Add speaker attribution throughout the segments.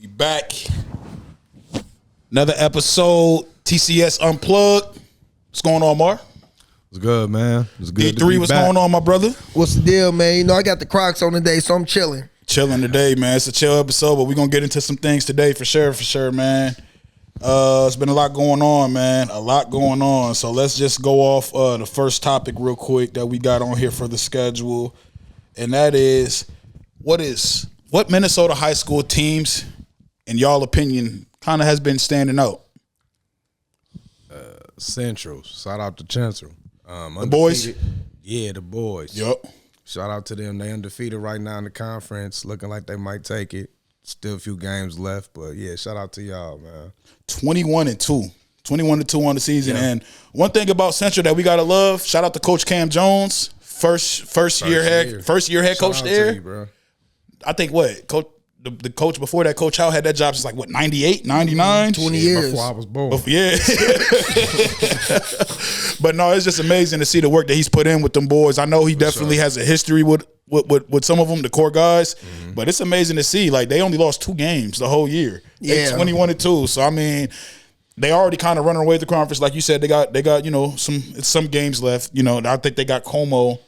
Speaker 1: We back. Another episode, TCS Unplugged. What's going on, Mar?
Speaker 2: It's good, man. It's good.
Speaker 1: D3, what's going on, my brother?
Speaker 3: What's the deal, man? You know, I got the Crocs on today, so I'm chilling.
Speaker 1: Chilling today, man. It's a chill episode, but we're going to get into some things today for sure, man. It's been a lot going on, man. A lot going on. So let's just go off the first topic real quick that we got on here for the schedule. And that is, what Minnesota high school teams, in y'all opinion, kind of has been standing out?
Speaker 2: Central. Shout out to Central.
Speaker 1: The boys?
Speaker 2: Yeah, the boys.
Speaker 1: Yep.
Speaker 2: Shout out to them. They undefeated right now in the conference, looking like they might take it. Still a few games left, but yeah, shout out to y'all, man.
Speaker 1: 21-2. 21-2 on the season. Yeah. And one thing about Central that we gotta love, shout out to Coach Cam Jones, first year head coach there.
Speaker 2: You, bro.
Speaker 1: I think the coach before that, Coach Howe, had that job since 98, 99?
Speaker 3: 20 years.
Speaker 2: Before I was born.
Speaker 1: Yeah. But no, it's just amazing to see the work that he's put in with them boys. I know he definitely has a history with some of them, the core guys. Mm-hmm. But it's amazing to see. Like, they only lost 2 games the whole year. Yeah. 21-2. So, I mean, they already kind of running away with the conference. Like you said, they got some games left. You know, I think they got Como,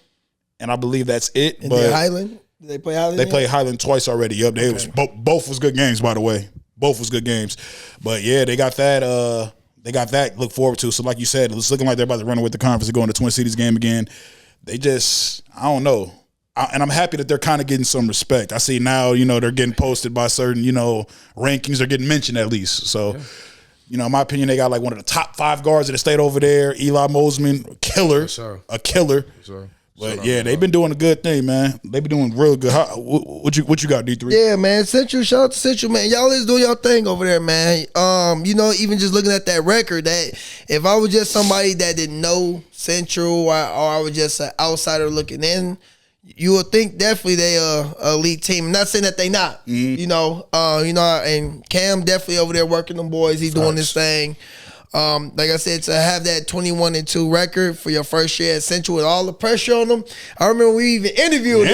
Speaker 1: and I believe that's it.
Speaker 3: And
Speaker 1: but
Speaker 3: Highland? Did they play Highland?
Speaker 1: They played Highland twice already. Yep, they was both was good games, by the way. Both was good games. But yeah, they got that. They got that to look forward to. So like you said, it's looking like they're about to run away with the conference and go into Twin Cities game again. They just, I don't know. And I'm happy that they're kind of getting some respect. I see now, they're getting posted by certain, rankings. They're getting mentioned at least. So, in my opinion, they got like one of the top 5 guards of the state over there. Eli Mosman, a killer.
Speaker 2: Yes, sir.
Speaker 1: A killer.
Speaker 2: Yes, sir.
Speaker 1: But yeah, they've been doing a good thing, man. They've been doing real good. What you got, D3?
Speaker 3: Yeah, man. Central, shout out to Central, man. Y'all is doing y'all thing over there, man. Even just looking at that record, that if I was just somebody that didn't know Central or I was just an outsider looking in, you would think definitely they a elite team. I'm not saying that they not. Mm-hmm. And Cam definitely over there working them boys. He's doing this thing. Like I said, to have that 21-2 record for your first year at Central with all the pressure on them. I remember we even interviewed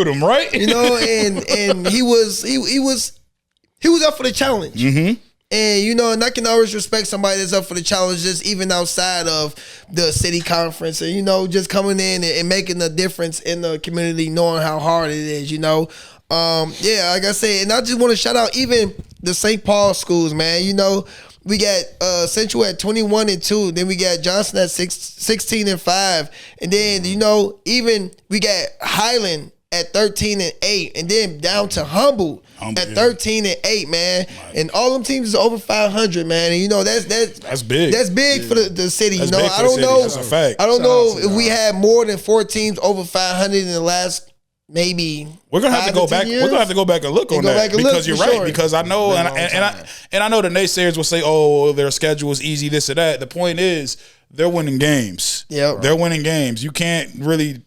Speaker 1: him, right?
Speaker 3: And he was up for the challenge. Mm-hmm. And I can always respect somebody that's up for the challenge, just even outside of the city conference, and just coming in and making a difference in the community, knowing how hard it is. Like I said, and I just want to shout out even the St. Paul schools, man. We got Central at 21-2. Then we got Johnson at 16-5. And then, even we got Highland at 13-8. And then down to Humboldt at 13-8, man. Right. And all them teams is over 500, man. And that's big. That's big for the city.
Speaker 1: That's
Speaker 3: I don't know.
Speaker 1: That's a fact.
Speaker 3: I don't know if we had more than 4 teams over 500 in the last maybe
Speaker 1: we're gonna have to go back. We're gonna have to go back and look on that because you're right. Sure. Because I know, and I know the naysayers will say, "Oh, their schedule is easy, this or that." The point is, they're winning games.
Speaker 3: Yeah,
Speaker 1: they're winning games. You can't really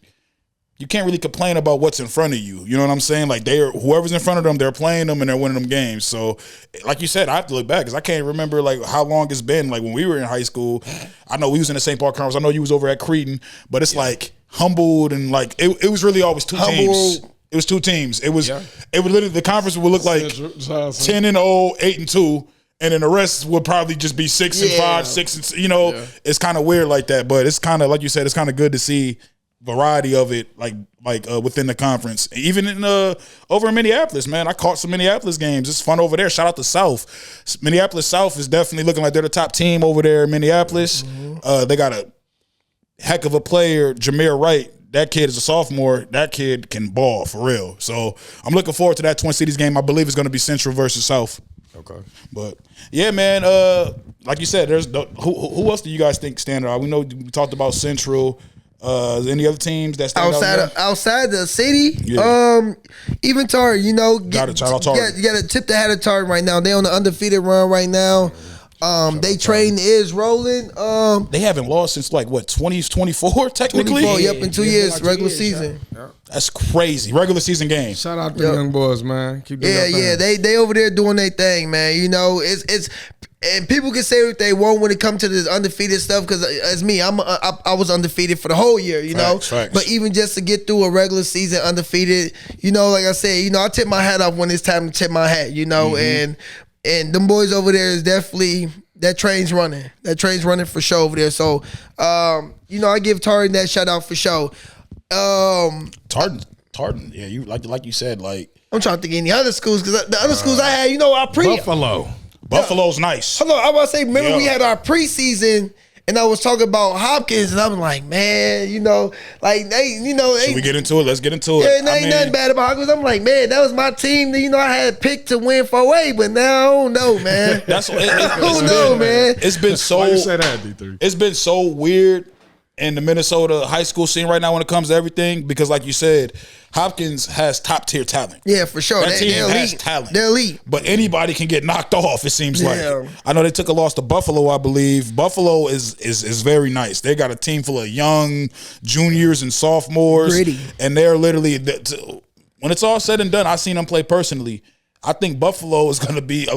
Speaker 1: complain about what's in front of you. You know what I'm saying? Like whoever's in front of them, they're playing them and they're winning them games. So, like you said, I have to look back because I can't remember like how long it's been. Like when we were in high school, I know we was in the St. Paul Conference. I know you was over at Cretin, but it's like Humboldt and like it was really always 2 teams. It was 2 teams. It was literally the conference would look like 10-0, 8-2, and then the rest would probably just be 6-5, 6. It's kind of weird like that. But it's kind of like you said, it's kind of good to see variety of it, like within the conference. Even in over in Minneapolis, man, I caught some Minneapolis games. It's fun over there. Shout out to South. Minneapolis South is definitely looking like they're the top team over there in Minneapolis. Mm-hmm. They got a heck of a player, Jameer Wright. That kid is a sophomore. That kid can ball for real. So I'm looking forward to that Twin Cities game. I believe it's going to be Central versus South.
Speaker 2: Okay.
Speaker 1: But yeah, man. Like you said, there's who else do you guys think stand out? We know we talked about Central. Any other teams that stand
Speaker 3: outside the city? Yeah. Even Tar,
Speaker 1: got it. Shout out Tar.
Speaker 3: You got to tip the hat of Tar right now. They on the undefeated run right now. They train is rolling.
Speaker 1: They haven't lost since 2024 technically.
Speaker 3: 24, yep, in 2 years, regular season.
Speaker 2: Yeah.
Speaker 1: That's crazy. Regular season game.
Speaker 2: Shout out to the young boys, man. Keep doing
Speaker 3: They over there doing their thing, man. It's And people can say what they want when it comes to this undefeated stuff, because as me, I was undefeated for the whole year, you know.
Speaker 1: Facts.
Speaker 3: But even just to get through a regular season undefeated, you know, like I said, you know, I tip my hat off when it's time to tip my hat, you know. And them boys over there is definitely, that train's running. That train's running for sure over there. So, you know, I give Tartan that shout out for sure.
Speaker 1: Tartan, yeah, you like you said, like
Speaker 3: I'm trying to think of any other schools, because the other schools I had, you know,
Speaker 1: Buffalo's nice.
Speaker 3: Hold on, I was about to say, remember we had our preseason, and I was talking about Hopkins, and I was like, man, you know, like they, you know,
Speaker 1: Should we get into it? Let's get into it.
Speaker 3: Yeah, ain't nothing bad about Hopkins. I'm like, man, that was my team. You know, I had picked to win 4A, but now I don't know, man. I don't know, man.
Speaker 1: It's been so.
Speaker 2: Why you say that, D3?
Speaker 1: It's been so weird in the Minnesota high school scene right now when it comes to everything, because like you said, Hopkins has top tier talent.
Speaker 3: Yeah, for sure.
Speaker 1: That team
Speaker 3: they're
Speaker 1: has
Speaker 3: elite.
Speaker 1: talent.
Speaker 3: They're elite.
Speaker 1: But anybody can get knocked off, it seems like.
Speaker 3: Yeah.
Speaker 1: I know they took a loss to Buffalo, I believe. Buffalo is very nice. They got a team full of young juniors and sophomores.
Speaker 3: Gritty.
Speaker 1: And they're literally, when it's all said and done, I've seen them play personally. I think Buffalo is going to be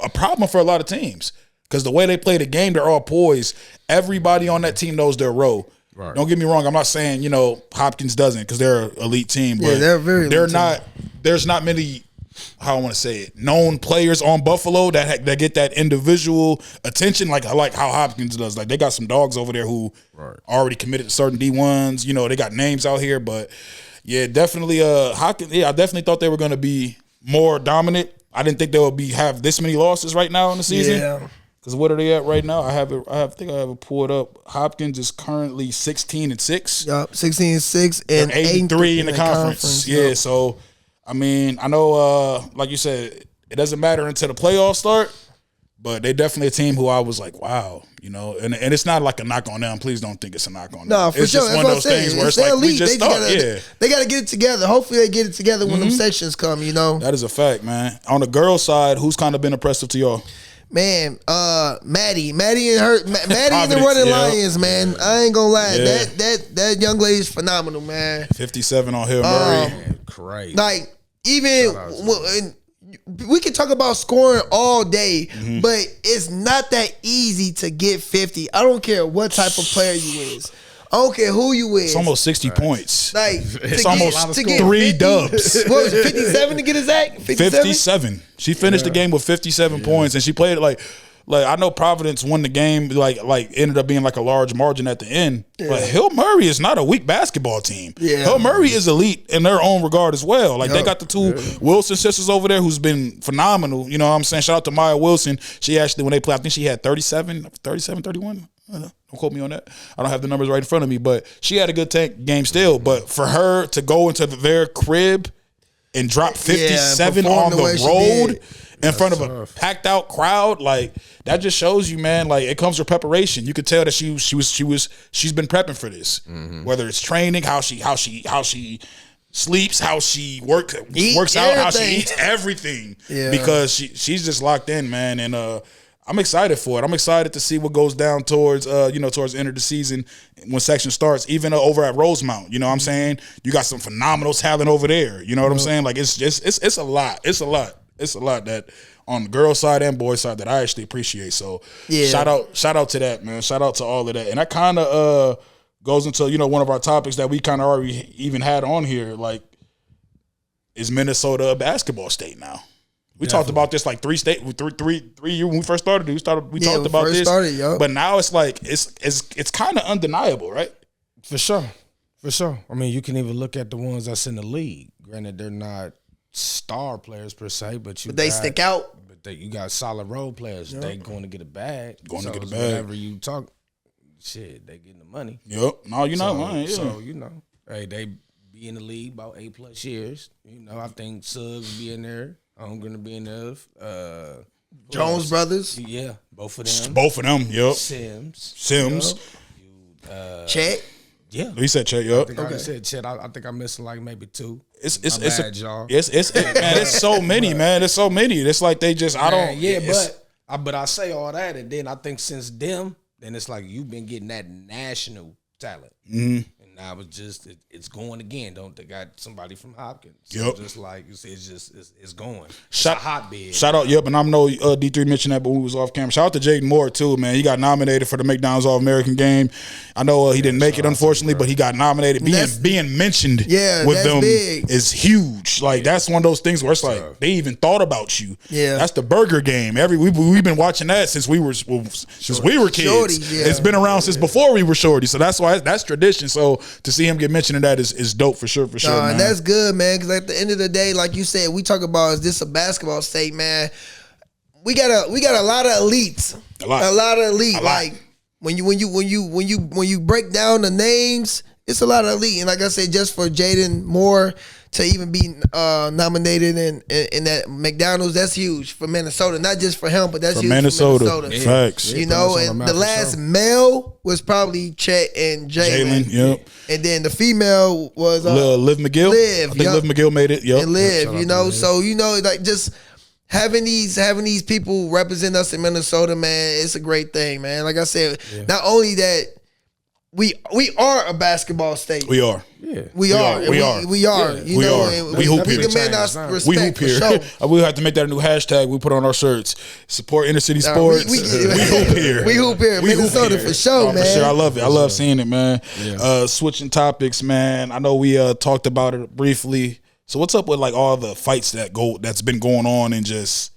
Speaker 1: a problem for a lot of teams, because the way they play the game, they're all poised. Everybody on that team knows their role. Right. Don't get me wrong. I'm not saying, you know, Hopkins doesn't, because they're an elite team. But
Speaker 3: they're very elite team.
Speaker 1: There's not many, how I want to say it, known players on Buffalo that get that individual attention like how Hopkins does. Like, they got some dogs over there who already committed to certain D1s. You know, they got names out here. But, yeah, definitely Hopkins. Yeah, I definitely thought they were going to be more dominant. I didn't think they would have this many losses right now in the season.
Speaker 3: Yeah.
Speaker 1: Because what are they at right now? I think I have it pulled up. Hopkins is currently 16-6.
Speaker 3: Yup, 16-6 and
Speaker 1: 8-3 in the conference. Yeah,
Speaker 3: yep.
Speaker 1: So I mean, I know, like you said, it doesn't matter until the playoffs start. But they definitely a team who I was like, wow, you know, and it's not like a knock on them. Please don't think it's a knock on them.
Speaker 3: No, for
Speaker 1: it's
Speaker 3: sure.
Speaker 1: just
Speaker 3: That's
Speaker 1: one
Speaker 3: what
Speaker 1: of
Speaker 3: I'm
Speaker 1: those
Speaker 3: saying.
Speaker 1: things where it's
Speaker 3: They're
Speaker 1: like, we
Speaker 3: elite.
Speaker 1: just start.
Speaker 3: They got to get it together. Hopefully they get it together when them sections come, you know.
Speaker 1: That is a fact, man. On the girls' side, who's kind of been impressive to y'all?
Speaker 3: Man, Maddie and the Running Lions, man. I ain't gonna lie, that young lady's phenomenal, man.
Speaker 1: 57 on Hill Murray,
Speaker 2: crazy.
Speaker 3: Like, even we can talk about scoring all day, but it's not that easy to get 50. I don't care what type of player you is. I don't care who you is.
Speaker 1: It's almost 60 points.
Speaker 3: Like,
Speaker 1: it's almost
Speaker 3: to get
Speaker 1: 3
Speaker 3: 50,
Speaker 1: dubs.
Speaker 3: What was it, 57 to get his act?
Speaker 1: 57. She finished the game with 57 points, and she played it like I know Providence won the game, like ended up being like a large margin at the end. But Hill Murray is not a weak basketball team. Yeah. Hill Murray is elite in their own regard as well. Like, they got the two Wilson sisters over there who's been phenomenal. You know what I'm saying? Shout out to Maya Wilson. She actually, when they played, I think she had 31. Don't quote me on that. I don't have the numbers right in front of me, but she had a good game still. But for her to go into their crib and drop 57 on the road in front of a packed out crowd, like, that just shows you, man, like, it comes with preparation. You could tell that she's been prepping for this. Whether it's training, how she sleeps, how she works out, how she eats, everything. Yeah. Because she's just locked in, man, and I'm excited for it. I'm excited to see what goes down towards towards the end of the season when section starts, even over at Rosemount. You know what I'm saying? You got some phenomenal talent over there. You know what I'm saying? Like, it's a lot. It's a lot that on the girl side and boy side that I actually appreciate. So shout out to that, man. Shout out to all of that. And that kind of goes into, one of our topics that we kind of already even had on here. Like, is Minnesota a basketball state now? We talked about this like 3 years when we first started. We talked about this, but now it's like it's kind of undeniable, right?
Speaker 2: For sure. I mean, you can even look at the ones that's in the league. Granted, they're not star players per se, but
Speaker 3: they stick out.
Speaker 2: But you got solid role players. They going to get a bag. Whenever you talk, shit, they getting the money.
Speaker 1: Yep. No, you're not lying. Yeah.
Speaker 2: So hey, they be in the league about 8+ years. I think Suggs be in there. I'm gonna be in there.
Speaker 3: Jones brothers.
Speaker 2: Yeah, both of them.
Speaker 1: Yep.
Speaker 2: Sims.
Speaker 3: Chet.
Speaker 2: Yeah.
Speaker 1: He said Chet. Yep.
Speaker 2: I said Chet. I think I'm missing like maybe 2.
Speaker 1: It's so many, man. It's so many. It's like they just
Speaker 2: but I say all that, and then I think since them, then it's like you've been getting that national talent, and Now it's going again. Don't they got somebody from Hopkins? So
Speaker 1: Yep.
Speaker 2: just like you said, it's going. It's
Speaker 1: Shout-
Speaker 2: a hotbed.
Speaker 1: Shout out, yep, and I know D3 mentioned that, but we was off camera. Shout out to Jaden Moore too, man. He got nominated for the McDonald's All-American game. I know he didn't make it, unfortunately, but he got nominated. Being mentioned with
Speaker 3: that's
Speaker 1: them
Speaker 3: big.
Speaker 1: is huge. Like that's one of those things where it's like they even thought about you.
Speaker 3: Yeah.
Speaker 1: That's the burger game. We've been watching that since we were kids.
Speaker 3: Shorties, yeah.
Speaker 1: It's been around since before we were shorty. So that's why that's tradition. So to see him get mentioned in that is dope for sure. Man.
Speaker 3: And that's good, man. Because at the end of the day, like you said, we talk about is this a basketball state, man? We got a lot of elites, a lot of elite. Like when you break down the names, it's a lot of elite. And like I said, just for Jaden Moore to even be nominated in that McDonald's, that's huge for Minnesota. Not just for him, but that's huge
Speaker 1: Minnesota.
Speaker 3: for Minnesota.
Speaker 1: Facts.
Speaker 3: You know, and the last male was probably Chet and Jalen.
Speaker 1: Yep.
Speaker 3: And then the female was
Speaker 1: Liv McGill.
Speaker 3: Liv,
Speaker 1: I think Liv McGill made it. Yep.
Speaker 3: and Liv, you know. So like just having these people represent us in Minnesota, man, it's a great thing, man. Like I said, not only that we are a basketball state.
Speaker 1: We are.
Speaker 3: We are.
Speaker 1: We are.
Speaker 3: You know,
Speaker 1: We hoop
Speaker 3: we
Speaker 1: here.
Speaker 3: demand our respect
Speaker 1: We hoop
Speaker 3: for
Speaker 1: here.
Speaker 3: sure.
Speaker 1: We'll have to make that a new hashtag we put on our shirts. Support inner city sports. We hoop here.
Speaker 3: We hoop here. Minnesota for sure, man.
Speaker 1: For sure. I love it. I love seeing it, man. Switching topics, man. I know we talked about it briefly. So what's up with like all the fights that's been going on in just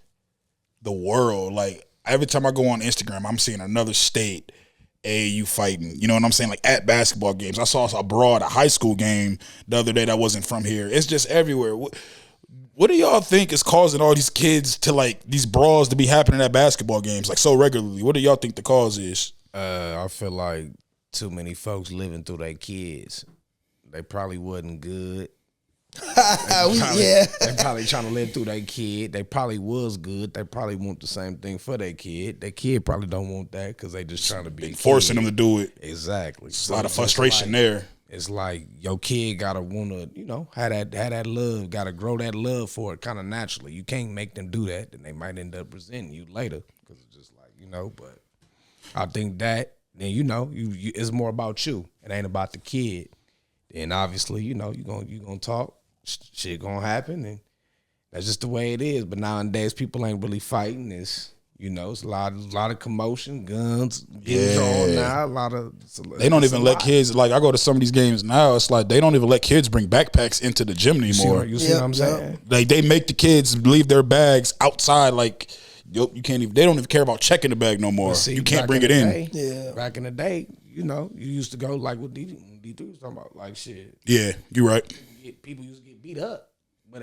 Speaker 1: the world? Like every time I go on Instagram, I'm seeing another state AAU fighting. You know what I'm saying? Like at basketball games. I saw a high school game the other day that wasn't from here. It's just everywhere. What do y'all think is causing all these kids to like these brawls to be happening at basketball games like so regularly? What do y'all think the cause is?
Speaker 2: I feel like too many folks living through their kids. They probably wasn't good. They probably trying to live through their kid. They probably was good. They probably want the same thing for their kid. Their kid probably don't want that because they just trying to be
Speaker 1: forcing them to do it.
Speaker 2: Exactly.
Speaker 1: It's a lot of frustration there.
Speaker 2: It's like your kid gotta wanna, have that love, gotta grow that love for it kind of naturally. You can't make them do that, then they might end up resenting you later because it's just like But I think that then you it's more about you. It ain't about the kid. And obviously, you gonna talk. Shit gonna happen, and that's just the way it is. But nowadays, people ain't really fighting. It's a lot of commotion, guns getting drawn now.
Speaker 1: They don't even let kids. Like I go to some of these games now. It's like they don't even let kids bring backpacks into the gym anymore.
Speaker 2: You see what I'm saying?
Speaker 1: Like they make the kids leave their bags outside. Like you can't even. They don't even care about checking the bag no more. You can't bring it in.
Speaker 2: Back in the day, you used to go like what D3 was talking about, like shit.
Speaker 1: Yeah, you're right.
Speaker 2: People used to get beat up, but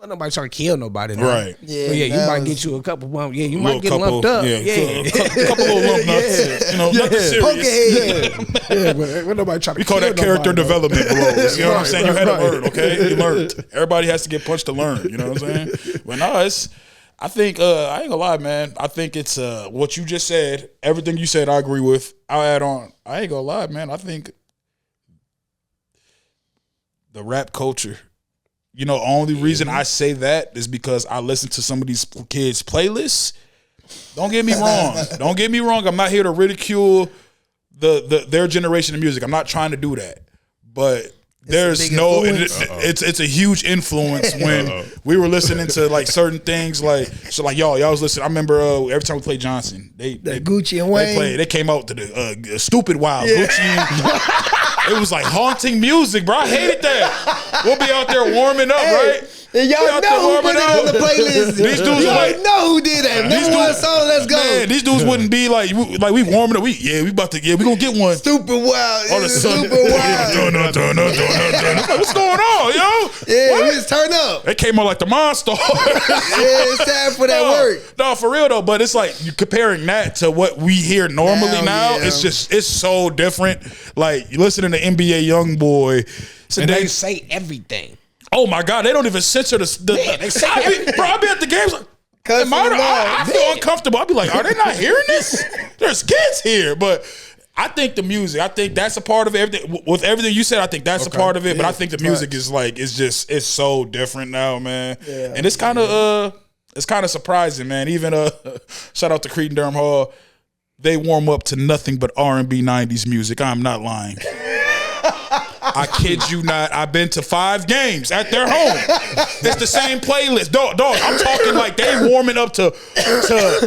Speaker 2: nobody trying to kill nobody. Now.
Speaker 1: Right.
Speaker 2: Yeah, you might get you a couple. You might get lumped up.
Speaker 1: Yeah, a couple little lump nuts. Nothing serious.
Speaker 2: But nobody trying to.
Speaker 1: We call that character development, bro. You know what I'm saying? You had to learn, okay? You learned. Everybody has to get punched to learn. You know what I'm saying? But no, I think I ain't gonna lie, man. I think it's what you just said. Everything you said, I agree with. I'll add on. I ain't gonna lie, man. I think the rap culture. Only reason I say that is because I listen to some of these kids' playlists. Don't get me wrong. I'm not here to ridicule their generation of music. I'm not trying to do that. But there's no it's a huge influence when we were listening to like certain things like y'all was listening. I remember every time we played Johnson, they
Speaker 3: Gucci and Wayne.
Speaker 1: They came out to the Stupid Wild Gucci. It was like haunting music, bro. I hated that. We'll be out there warming up, right?
Speaker 3: And y'all know who put it on the playlist. These dudes know who did that. Number one song, let's go.
Speaker 1: Man, these dudes wouldn't be like we warming up. We gonna get one.
Speaker 3: Stupid Wild.
Speaker 1: All of a sudden,
Speaker 3: Stupid Wild.
Speaker 1: What's going on, yo?
Speaker 3: Yeah, we just turn up.
Speaker 1: They came out like the Monster.
Speaker 3: It's time for that work.
Speaker 1: No, for real though. But it's like you comparing that to what we hear normally now.
Speaker 3: Yeah.
Speaker 1: It's so different. Like you listening to NBA YoungBoy,
Speaker 2: and they say everything.
Speaker 1: Oh my God, they don't even censor the they say I be at the games like, I feel uncomfortable. I'll be like, are they not hearing this? There's kids here. But I think the music, I think that's a part of everything. With everything you said, I think that's a part of it. But I think the music is like, it's so different now, man. Yeah, and it's kind of surprising, man. Even shout out to Creed and Durham Hall. They warm up to nothing but R&B 90s music. I'm not lying. I kid you not. I've been to 5 games at their home. It's the same playlist. Dog, I'm talking like they warming up to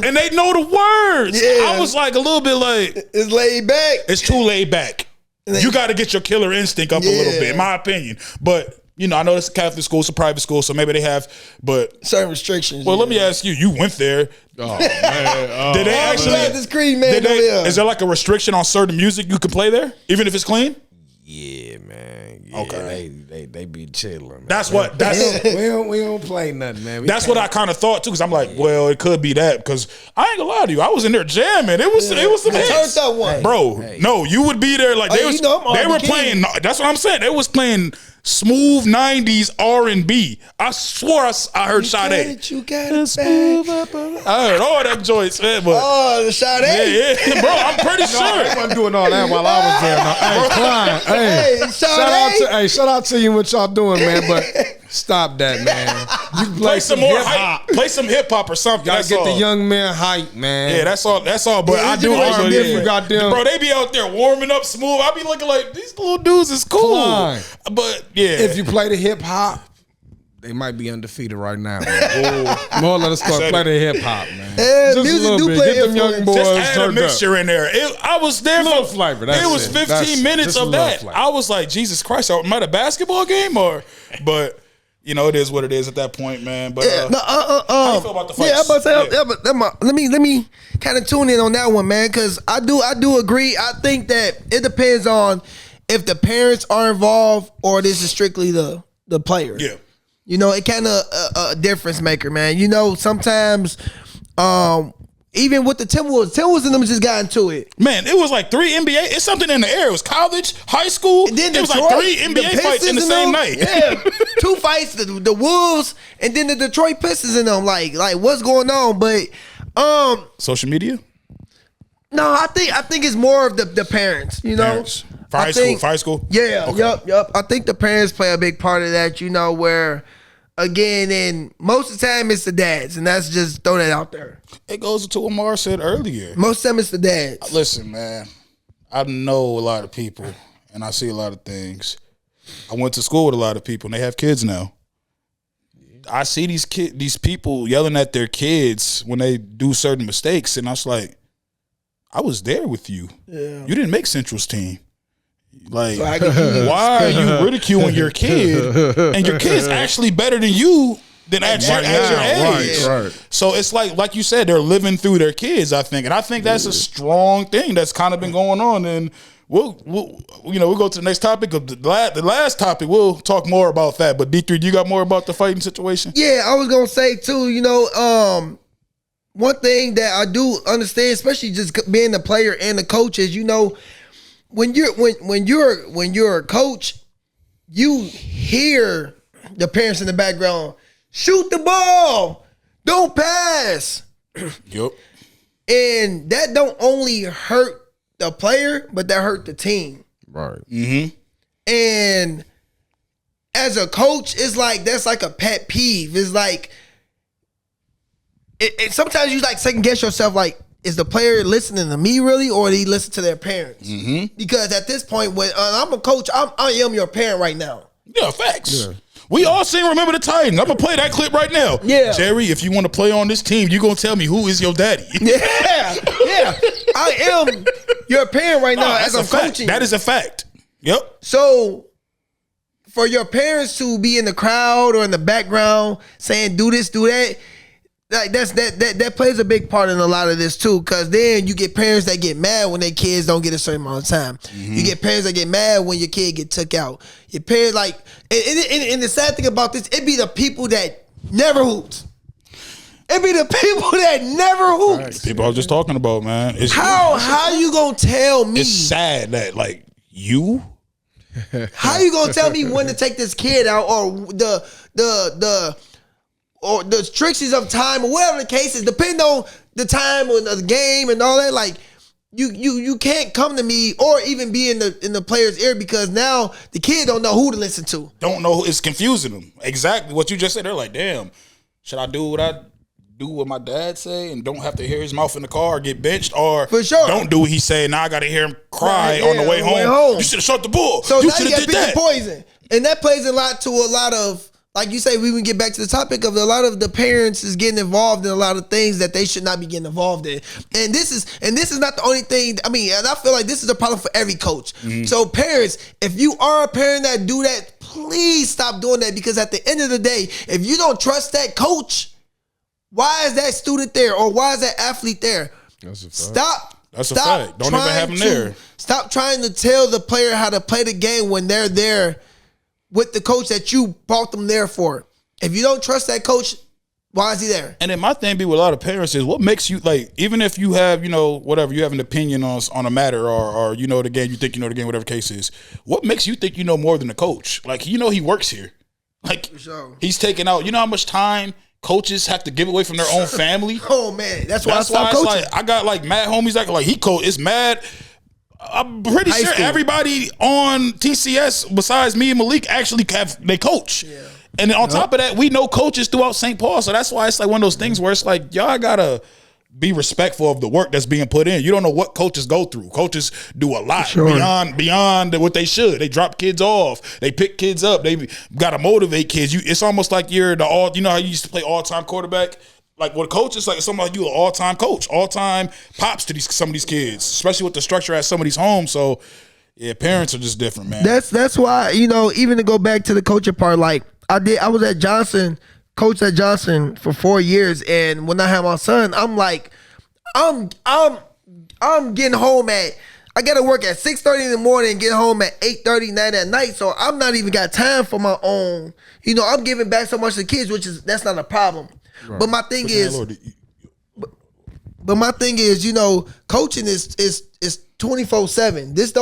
Speaker 1: and they know the words.
Speaker 3: Yeah.
Speaker 1: I was like a little bit like,
Speaker 3: It's laid back.
Speaker 1: it's too laid back. You got to get your killer instinct up a little bit, in my opinion. But, you know, I know it's a Catholic school, it's a private school, so maybe they have, but.
Speaker 3: Certain restrictions.
Speaker 1: Well, let me ask you, you went there.
Speaker 2: Oh man,
Speaker 1: Did they
Speaker 3: I'm
Speaker 1: actually,
Speaker 3: glad this cream man over here.
Speaker 1: is there like a restriction on certain music you can play there, even if it's clean?
Speaker 2: yeah, man. Yeah,
Speaker 1: Okay.
Speaker 2: they be chilling. Man.
Speaker 1: That's what, that's.
Speaker 2: we don't play nothing, man.
Speaker 1: That's what I kind of thought too, because I'm like, well, it could be that. Because I ain't gonna lie to you, I was in there jamming. It was the
Speaker 3: I
Speaker 1: hits.
Speaker 3: turned up one.
Speaker 1: Bro. No, you would be there like they was.
Speaker 3: you know I'm
Speaker 1: They were
Speaker 3: R&B
Speaker 1: playing. That's what I'm saying. They was playing smooth '90s R&B. I swore I heard Sade.
Speaker 3: You got it back.
Speaker 1: I heard all that joints, man. But
Speaker 3: Oh, the Sade.
Speaker 1: yeah, bro, I'm pretty
Speaker 2: I
Speaker 1: sure.
Speaker 2: wasn't doing all that while I was there. No. Hey, Klein. Hey,
Speaker 3: Hey, Sade.
Speaker 2: shout out to you what y'all doing, man. But stop that, man. You
Speaker 1: Play some more
Speaker 2: hip hop.
Speaker 1: hype. Play some hip hop or something.
Speaker 2: Gotta
Speaker 1: That's
Speaker 2: get
Speaker 1: all.
Speaker 2: the young man hype, man.
Speaker 1: Yeah, that's all. That's all. But
Speaker 3: Yeah,
Speaker 1: I
Speaker 3: this
Speaker 1: do
Speaker 3: generation
Speaker 1: R&B.
Speaker 3: different.
Speaker 2: Goddamn.
Speaker 1: Bro, they be out there warming up smooth. I be looking like these little dudes is cool.
Speaker 2: Klein.
Speaker 1: But yeah,
Speaker 2: If you play the hip hop, they might be undefeated right now. Man. More let us start playing the hip hop, man.
Speaker 3: Yeah,
Speaker 2: Just a
Speaker 3: music
Speaker 2: little
Speaker 3: do
Speaker 2: bit.
Speaker 3: play
Speaker 2: Get them young
Speaker 3: influence.
Speaker 2: boys
Speaker 1: just add a
Speaker 2: turned up.
Speaker 1: mixture in there. I was there
Speaker 2: Little
Speaker 1: for
Speaker 2: flavor, that's
Speaker 1: it was
Speaker 2: it.
Speaker 1: 15
Speaker 2: That's
Speaker 1: minutes
Speaker 2: just a
Speaker 1: of
Speaker 2: little
Speaker 1: that.
Speaker 2: flavor.
Speaker 1: I was like, Jesus Christ, am I at a basketball game or? But you know, it is what it is at that point, man. But
Speaker 3: Yeah,
Speaker 1: how you feel about the fights?
Speaker 3: Yeah, I'm about to say,
Speaker 1: Yeah.
Speaker 3: but let me kind of tune in on that one, man, because I do agree. I think that it depends on if the parents are involved or this is strictly the player.
Speaker 1: Yeah.
Speaker 3: You know, it kind of a difference maker, man. You know, sometimes even with the Timberwolves and them just got into it.
Speaker 1: Man, it was like 3 NBA. It's something in the air. It was college, high school.
Speaker 3: And then
Speaker 1: it was
Speaker 3: Detroit,
Speaker 1: like 3 NBA fights in the
Speaker 3: Pistons
Speaker 1: same
Speaker 3: and them,
Speaker 1: night.
Speaker 3: Yeah, 2 fights, the Wolves, and then the Detroit Pistons in them. Like what's going on? But
Speaker 1: Social media?
Speaker 3: no, I think it's more of the parents. You know,
Speaker 1: Parents. For
Speaker 3: I
Speaker 1: high school,
Speaker 3: think-
Speaker 1: for high school?
Speaker 3: Yeah,
Speaker 1: Okay.
Speaker 3: yep. I think the parents play a big part of that. You know, where again, and most of the time it's the dads, and that's just throw that out there.
Speaker 1: It goes to what Amar said earlier.
Speaker 3: Most of the time it's the dads.
Speaker 1: Listen, man, I know a lot of people and I see a lot of things. I went to school with a lot of people and they have kids now. I see these people yelling at their kids when they do certain mistakes, and I was like, I was there with you.
Speaker 3: Yeah.
Speaker 1: You didn't make Central's team. Like,
Speaker 3: So I can-
Speaker 1: why are you ridiculing your kid? And your kid's actually better than you than at your age.
Speaker 2: Right.
Speaker 1: So it's like you said, they're living through their kids, I think. And I think that's a strong thing that's kind of been going on. And we'll go to the next topic. Of the last topic, we'll talk more about that. But D3, you got more about the fighting situation?
Speaker 3: Yeah, I was gonna say too. You know, one thing that I do understand, especially just being the player and the coach, is when you're a coach, you hear the parents in the background, shoot the ball, don't pass.
Speaker 1: Yep.
Speaker 3: And that don't only hurt the player, but that hurt the team.
Speaker 2: Right.
Speaker 3: And as a coach, it's like that's like a pet peeve. It's like it sometimes you like second guess yourself, like, is the player listening to me really, or did he listen to their parents? Because at this point, when I'm a coach, I am your parent right now.
Speaker 1: Yeah, facts. Yeah. We all sing Remember the Titans. I'm going to play that clip right now.
Speaker 3: Yeah.
Speaker 1: Jerry, if you want to play on this team, you're going to tell me who is your daddy.
Speaker 3: Yeah. I am your parent right now as I'm coaching.
Speaker 1: That is a fact. Yep.
Speaker 3: So for your parents to be in the crowd or in the background saying do this, do that, like that plays a big part in a lot of this too. Cause then you get parents that get mad when their kids don't get a certain amount of time. You get parents that get mad when your kid get took out. Your parents like, and the sad thing about this, it be the people that never hoops. It be the people that never hoops.
Speaker 1: People I was just talking about, man.
Speaker 3: How you gonna tell me?
Speaker 1: It's sad that like you.
Speaker 3: How you gonna tell me when to take this kid out, or the restrictions of time, or whatever the case is, depending on the time of the game and all that. Like you can't come to me or even be in the player's ear, because now the kid don't know who to listen to.
Speaker 1: Don't know. It's confusing them. Exactly what you just said. They're like, damn, should I do what I do what my dad say and don't have to hear his mouth in the car or get benched, or
Speaker 3: For sure.
Speaker 1: don't do what he say. Now I got to hear him cry
Speaker 3: Yeah,
Speaker 1: on the way home. You should have shot the bull.
Speaker 3: So
Speaker 1: you
Speaker 3: now
Speaker 1: should
Speaker 3: you
Speaker 1: have
Speaker 3: got
Speaker 1: did that.
Speaker 3: the poison, and that plays a lot of. Like you say, we would get back to the topic of a lot of the parents is getting involved in a lot of things that they should not be getting involved in. And this is not the only thing. I mean, and I feel like this is a problem for every coach.
Speaker 1: Mm-hmm.
Speaker 3: So parents, if you are a parent that do that, please stop doing that, because at the end of the day, if you don't trust that coach, why is that student there, or why is that athlete there?
Speaker 2: That's a fact.
Speaker 3: Stop.
Speaker 1: That's a fact. Don't even have them there.
Speaker 3: Stop trying to tell the player how to play the game when they're there with the coach that you brought them there for. If you don't trust that coach, why is he there?
Speaker 1: And then my thing be with a lot of parents is, what makes you, like, even if you have, whatever, you have an opinion on a matter, or you know the game, you think you know the game, whatever the case is, what makes you think you know more than the coach? Like, he works here. Like, he's taking out, how much time coaches have to give away from their own family?
Speaker 3: Oh, man. That's why I
Speaker 1: it's
Speaker 3: stopped coaching.
Speaker 1: like, I got like mad homies like he coach. It's mad. I'm pretty
Speaker 3: High
Speaker 1: sure
Speaker 3: school.
Speaker 1: everybody on TCS besides me and Malik actually they coach. Yeah. And then on top of that, we know coaches throughout St. Paul. So that's why it's like one of those things where it's like, y'all gotta be respectful of the work that's being put in. You don't know what coaches go through. Coaches do a lot beyond what they should. They drop kids off. They pick kids up. They gotta motivate kids. It's almost like you're the how you used to play all-time quarterback. Like, with a coach, it's like somebody, you an all-time coach, all-time pops to some of these kids, especially with the structure at some of these homes. So, yeah, parents are just different, man.
Speaker 3: That's why, even to go back to the coaching part, like I was at Johnson, coached at Johnson for 4 years, and when I had my son, I'm like, I'm getting home I gotta work at 6:30 in the morning and get home at 8:30, 9 at night. So I'm not even got time for my own. I'm giving back so much to the kids, that's not a problem. Right. But my thing is, coaching is 24/7. This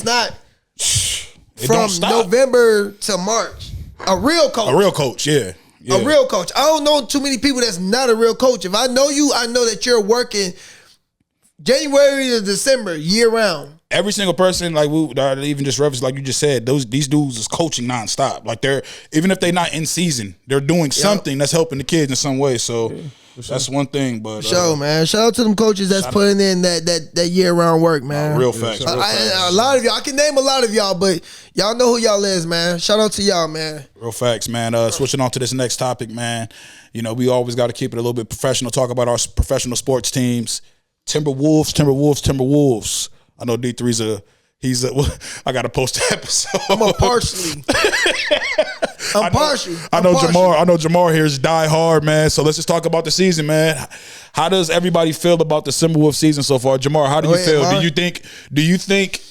Speaker 3: not from November to March. A real coach,
Speaker 1: yeah.
Speaker 3: A real coach. I don't know too many people that's not a real coach. If I know you, I know that you're working January to December, year round.
Speaker 1: Every single person, like even just reference, like you just said, these dudes is coaching nonstop. Like, they're, even if they're not in season, they're doing something that's helping the kids in some way. So that's one thing. But
Speaker 3: man, shout out to them coaches that's putting in that year round work, man.
Speaker 1: Real facts.
Speaker 3: A lot of y'all, I can name a lot of y'all, but y'all know who y'all is, man. Shout out to y'all, man.
Speaker 1: Real facts, man. Switching on to this next topic, man. We always got to keep it a little bit professional. Talk about our professional sports teams. Timberwolves. I know D3's I got to post the episode.
Speaker 3: I'm partial.
Speaker 1: I know Jamar here is die hard, man. So let's just talk about the season, man. How does everybody feel about the Timberwolves season so far? Jamar, how do you feel? Do you think